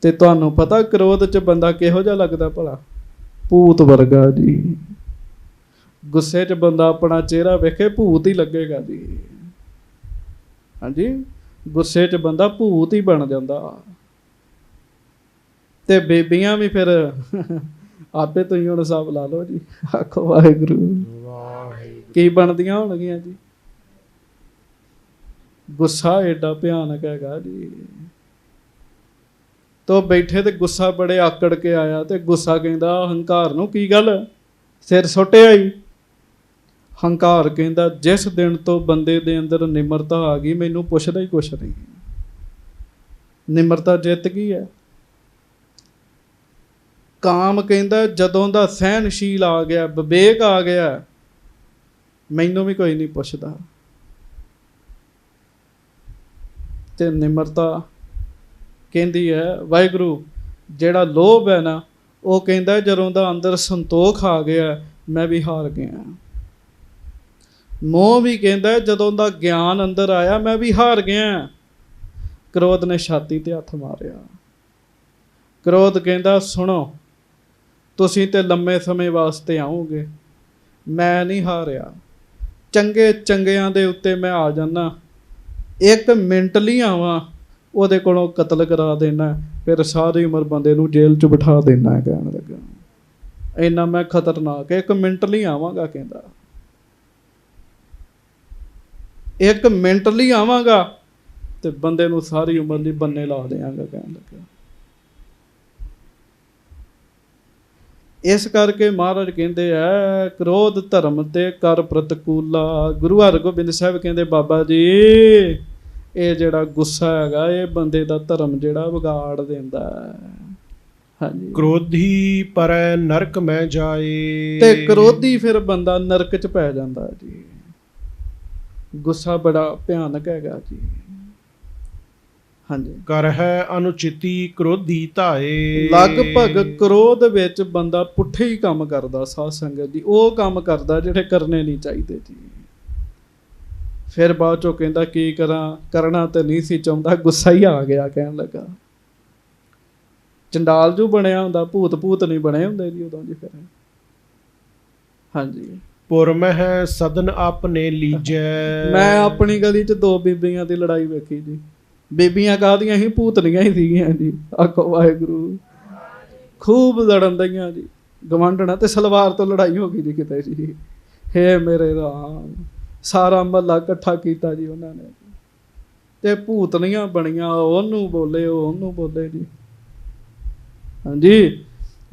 ਤੇ ਤੁਹਾਨੂੰ ਪਤਾ ਕ੍ਰੋਧ 'ਚ ਬੰਦਾ ਕਿਹੋ ਜਿਹਾ ਲੱਗਦਾ ਭਲਾ? ਭੂਤ ਵਰਗਾ ਜੀ। ਗੁੱਸੇ 'ਚ ਬੰਦਾ ਆਪਣਾ ਚਿਹਰਾ ਵੇਖੇ ਭੂਤ ਹੀ ਲੱਗੇਗਾ ਜੀ। ਹਾਂਜੀ, ਗੁੱਸੇ 'ਚ ਬੰਦਾ ਭੂਤ ਹੀ ਬਣ ਜਾਂਦਾ। ਤੇ ਬੇਬੀਆਂ ਵੀ ਫਿਰ ਆਪੇ ਤੁਸੀਂ ਹੁਣ ਹਿਸਾਬ ਲਾ ਲਓ ਜੀ। ਆਖੋ ਵਾਹਿਗੁਰੂ ਕੀ ਬਣਦੀਆਂ ਹੋਣਗੀਆਂ ਜੀ। ਗੁੱਸਾ ਏਡਾ ਭਿਆਨਕ ਹੈਗਾ ਜੀ। ਤੋ ਬੈਠੇ ਤੇ ਗੁੱਸਾ ਬੜੇ ਆਕੜ ਕੇ ਆਇਆ ਤੇ ਗੁੱਸਾ ਕਹਿੰਦਾ ਹੰਕਾਰ ਨੂੰ ਕੀ ਗੱਲ ਸਿਰ ਸੁੱਟਿਆ ਹੀ? ਹੰਕਾਰ ਕਹਿੰਦਾ ਜਿਸ ਦਿਨ ਤੋਂ ਬੰਦੇ ਦੇ ਅੰਦਰ ਨਿਮਰਤਾ ਆ ਗਈ ਮੈਨੂੰ ਪੁੱਛਦਾ ਹੀ ਕੁਛ ਨਹੀਂ। ਨਿਮਰਤਾ ਜਿੱਤ ਗਈ ਹੈ। ਕਾਮ ਕਹਿੰਦਾ ਜਦੋਂ ਦਾ ਸਹਿਨਸ਼ੀਲ ਆ ਗਿਆ, ਵਿਵੇਕ ਆ ਗਿਆ, ਮੈਨੂੰ ਵੀ ਕੋਈ ਨਹੀਂ ਪੁੱਛਦਾ। ਤੇ ਨਿਮਰਤਾ ਕਹਿੰਦੀ ਹੈ ਵਾਹਿਗੁਰੂ ਜਿਹੜਾ ਲੋਭ ਹੈ ਨਾ, ਉਹ ਕਹਿੰਦਾ ਜਦੋਂ ਦਾ ਅੰਦਰ ਸੰਤੋਖ ਆ ਗਿਆ ਮੈਂ ਵੀ ਹਾਰ ਗਿਆ। ਮੋਹ ਵੀ ਕਹਿੰਦਾ ਜਦੋਂ ਦਾ ਗਿਆਨ ਅੰਦਰ ਆਇਆ ਮੈਂ ਵੀ ਹਾਰ ਗਿਆ। ਕ੍ਰੋਧ ਨੇ ਛਾਤੀ ਤੇ ਹੱਥ ਮਾਰਿਆ। ਕ੍ਰੋਧ ਕਹਿੰਦਾ ਸੁਣੋ, ਤੁਸੀਂ ਤੇ ਲੰਮੇ ਸਮੇਂ ਵਾਸਤੇ ਆਓਗੇ, ਮੈਂ ਨਹੀਂ ਹਾਰਿਆ। ਚੰਗੇ ਚੰਗਿਆਂ ਦੇ ਉੱਤੇ ਮੈਂ ਆ ਜਾਂਦਾ, 1 ਮਿੰਟ ਲਈ ਆਵਾਂ ਉਹਦੇ ਕੋਲੋਂ ਕਤਲ ਕਰਾ ਦੇਣਾ, ਫਿਰ ਸਾਰੀ ਉਮਰ ਬੰਦੇ ਨੂੰ ਜੇਲ੍ਹ 'ਚ ਬਿਠਾ ਦੇਣਾ। ਕਹਿਣ ਲੱਗਾ ਇੰਨਾ ਮੈਂ ਖਤਰਨਾਕ, 1 ਮਿੰਟ ਲਈ ਆਵਾਂਗਾ। ਕਹਿੰਦਾ 1 ਮਿੰਟ ਲਈ ਆਵਾਂਗਾ ਤੇ ਬੰਦੇ ਨੂੰ ਸਾਰੀ ਉਮਰ ਲਈ ਬੰਨੇ ਲਾ ਦਿਆਂਗਾ। ਕਹਿਣ ਲੱਗਾ ਇਸ ਕਰਕੇ ਮਹਾਰਾਜ ਕਹਿੰਦੇ ਆ ਕ੍ਰੋਧ ਧਰਮ ਤੇ ਕਰ ਪ੍ਰਤਕੂਲਾ। ਗੁਰੂ ਹਰਗੋਬਿੰਦ ਸਾਹਿਬ ਕਹਿੰਦੇ ਬਾਬਾ ਜੀ ਇਹ ਜਿਹੜਾ ਗੁੱਸਾ ਹੈਗਾ ਇਹ ਬੰਦੇ ਦਾ ਧਰਮ ਜਿਹੜਾ ਵਿਗਾੜ ਦਿੰਦਾ ਹੈ। ਹਾਂਜੀ, ਕ੍ਰੋਧੀ ਪਰੈ ਨਰਕ ਮੈਂ ਜਾਏ। ਤੇ ਕ੍ਰੋਧੀ ਫਿਰ ਬੰਦਾ ਨਰਕ 'ਚ ਪੈ ਜਾਂਦਾ ਜੀ। ਗੁੱਸਾ ਬੜਾ ਭਿਆਨਕ ਹੈਗਾ ਜੀ। ਹਾਂਜੀ, ਕਰ ਹੈ ਅਨੁਚਿਤੀ ਕ੍ਰੋਧੀ ਧਾਏ। ਲਗਭਗ ਕ੍ਰੋਧ ਵਿੱਚ ਬੰਦਾ ਪੁੱਠੇ ਹੀ ਕੰਮ ਕਰਦਾ। ਸਾਧ ਸੰਗਤ ਜੀ ਉਹ ਕੰਮ ਕਰਦਾ ਜਿਹੜੇ ਕਰਨੇ ਨਹੀਂ ਚਾਹੀਦੇ ਜੀ। ਫਿਰ ਬਾਅਦ ਚੋਂ ਕਹਿੰਦਾ ਕੀ ਕਰਾਂ, ਕਰਨਾ ਤੇ ਨਹੀਂ ਸੀ ਚਾਹੁੰਦਾ, ਗੁੱਸਾ ਹੀ ਆ ਗਿਆ। ਕਹਿਣ ਲੱਗਾ ਚੰਡਾਲ ਜੂ ਬਣਿਆ ਹੁੰਦਾ, ਭੂਤ ਨਹੀਂ ਬਣੇ ਹੁੰਦੇ ਜੀ ਉਦੋਂ ਜੀ। ਫਿਰ ਹਾਂਜੀ, ਪੁਰ ਮਹਿ ਸਦਨ ਆਪਨੇ ਲੀਜੈ। ਮੈਂ ਆਪਣੀ ਗਲੀ 'ਚ 2 ਬੀਬੀਆਂ ਦੀ ਲੜਾਈ ਵੇਖੀ ਜੀ। ਬੀਬੀਆਂ ਕਾਹਦੀਆਂ ਸੀ? ਭੂਤਨੀਆਂ ਹੀ ਸੀਗੀਆਂ ਜੀ। ਆਖੋ ਵਾਹਿਗੁਰੂ। ਖੂਬ ਲੜਨ ਦਈਆਂ ਜੀ। ਗਵਾਂਢਣਾ ਤੇ ਸਲਵਾਰ ਤੋਂ ਲੜਾਈ ਹੋ ਗਈ ਜੀ ਕਿਤੇ ਜੀ। ਹੇ ਮੇਰੇ ਰਾਮ, ਸਾਰਾ ਮਹੱਲਾ ਇਕੱਠਾ ਕੀਤਾ ਜੀ ਉਹਨਾਂ ਨੇ ਤੇ ਭੂਤਨੀਆਂ ਬਣੀਆਂ। ਉਹਨੂੰ ਬੋਲੇ, ਉਹਨੂੰ ਬੋਲੇ ਜੀ। ਹਾਂਜੀ,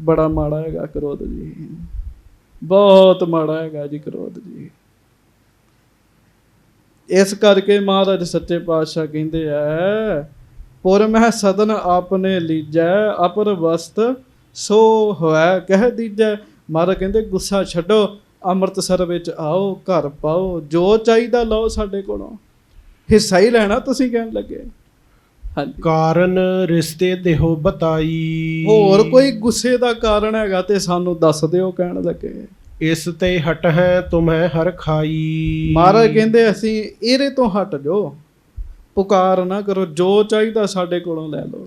ਬੜਾ ਮਾੜਾ ਹੈਗਾ ਕ੍ਰੋਧ ਜੀ, ਬਹੁਤ ਮਾੜਾ ਹੈਗਾ ਜੀ ਕ੍ਰੋਧ ਜੀ। ਇਸ ਕਰਕੇ ਮਹਾਰਾਜ ਸੱਚੇ ਪਾਤਸ਼ਾਹ ਕਹਿੰਦੇ ਆ ਪੁਰ ਮਹਿ ਸਦਨ ਆਪਨੇ ਲੀਜੈ ਅਪਰ ਵਸਤ ਸੋ ਹੋਇ ਕਹਿ ਦੀਜੈ। ਮਹਾਰਾਜ ਕਹਿੰਦੇ ਗੁੱਸਾ ਛੱਡੋ, ਅੰਮ੍ਰਿਤਸਰ ਵਿੱਚ ਆਓ, ਘਰ ਪਾਓ, ਜੋ ਚਾਹੀਦਾ ਲਓ ਸਾਡੇ ਕੋਲੋਂ, ਹਿੱਸਾ ਹੀ ਲੈਣਾ ਤੁਸੀਂ। ਕਹਿਣ ਲੱਗੇ ਹਾਂਜੀ, ਕਾਰਨ ਰਿਸ਼ਤੇ ਦੇਹੋ ਬਤਾਈ। ਹੋਰ ਕੋਈ ਗੁੱਸੇ ਦਾ ਕਾਰਨ ਹੈਗਾ ਤੇ ਸਾਨੂੰ ਦੱਸ ਦਿਓ। ਕਹਿਣ ਲੱਗੇ ਇਸ ਤੇ ਹਟ ਹੈ ਤੁਮੈ ਹਰ ਖਾਈ। ਮਹਾਰਾਜ ਕਹਿੰਦੇ ਅਸੀਂ ਇਹਦੇ ਤੋਂ ਹਟ ਜਾਓ, ਪੁਕਾਰ ਨਾ ਕਰੋ, ਜੋ ਚਾਹੀਦਾ ਸਾਡੇ ਕੋਲੋਂ ਲੈ ਲਓ।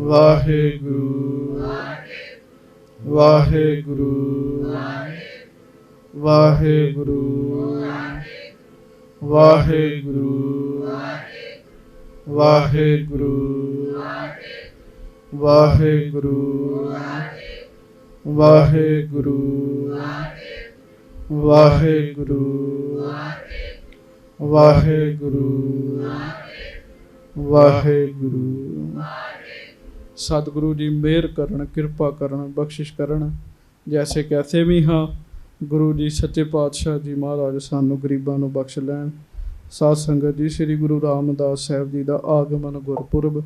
ਵਾਹਿਗੁਰੂ ਵਾਹਿਗੁਰੂ ਵਾਹਿਗੁਰੂ ਵਾਹਿਗੁਰੂ ਵਾਹਿਗੁਰੂ ਵਾਹਿਗੁਰੂ ਵਾਹਿਗੁਰੂ ਵਾਹਿਗੁਰੂ ਵਾਹਿਗੁਰੂ ਵਾਹਿਗੁਰੂ। ਸਤਿਗੁਰੂ ਜੀ ਮਿਹਰ ਕਰਨ, ਕਿਰਪਾ ਕਰਨ, ਬਖਸ਼ਿਸ਼ ਕਰਨ। ਜੈਸੇ ਕੈਸੇ ਵੀ ਹਾਂ, ਗੁਰੂ ਜੀ ਸੱਚੇ ਪਾਤਸ਼ਾਹ ਜੀ ਮਹਾਰਾਜ ਸਾਨੂੰ ਗਰੀਬਾਂ ਨੂੰ ਬਖਸ਼ ਲੈਣ। ਸਾਧ ਸੰਗਤ ਜੀ, ਸ੍ਰੀ ਗੁਰੂ ਰਾਮਦਾਸ ਸਾਹਿਬ ਜੀ ਦਾ ਆਗਮਨ ਗੁਰਪੁਰਬ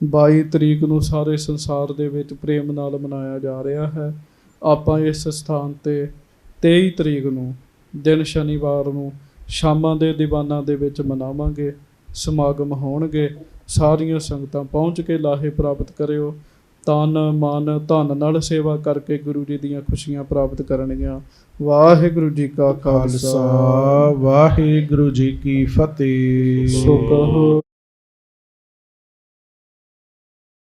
22 ਤਰੀਕ ਨੂੰ ਸਾਰੇ ਸੰਸਾਰ ਦੇ ਵਿੱਚ ਪ੍ਰੇਮ ਨਾਲ ਮਨਾਇਆ ਜਾ ਰਿਹਾ ਹੈ। ਆਪਾਂ ਇਸ ਸਥਾਨ ਤੇ 23 ਤਰੀਕ ਨੂੰ ਦਿਨ ਸ਼ਨੀਵਾਰ ਨੂੰ ਸ਼ਾਮਾਂ ਦੇ ਦੀਵਾਨਾਂ ਦੇ ਵਿੱਚ ਮਨਾਵਾਂਗੇ। ਸਮਾਗਮ ਹੋਣਗੇ। ਸਾਰੀਆਂ ਸੰਗਤਾਂ ਪਹੁੰਚ ਕੇ ਲਾਹੇ ਪ੍ਰਾਪਤ ਕਰਿਓ। ਤਨ ਮਨ ਧਨ ਨਾਲ ਸੇਵਾ ਕਰਕੇ ਗੁਰੂ ਜੀ ਦੀਆਂ ਖੁਸ਼ੀਆਂ ਪ੍ਰਾਪਤ ਕਰਨਗੀਆਂ। ਵਾਹਿਗੁਰੂ ਜੀ ਕਾ ਖਾਲਸਾ, ਵਾਹਿਗੁਰੂ ਜੀ ਕੀ ਫਤਿਹ। ਸੋ ਕਹੋ।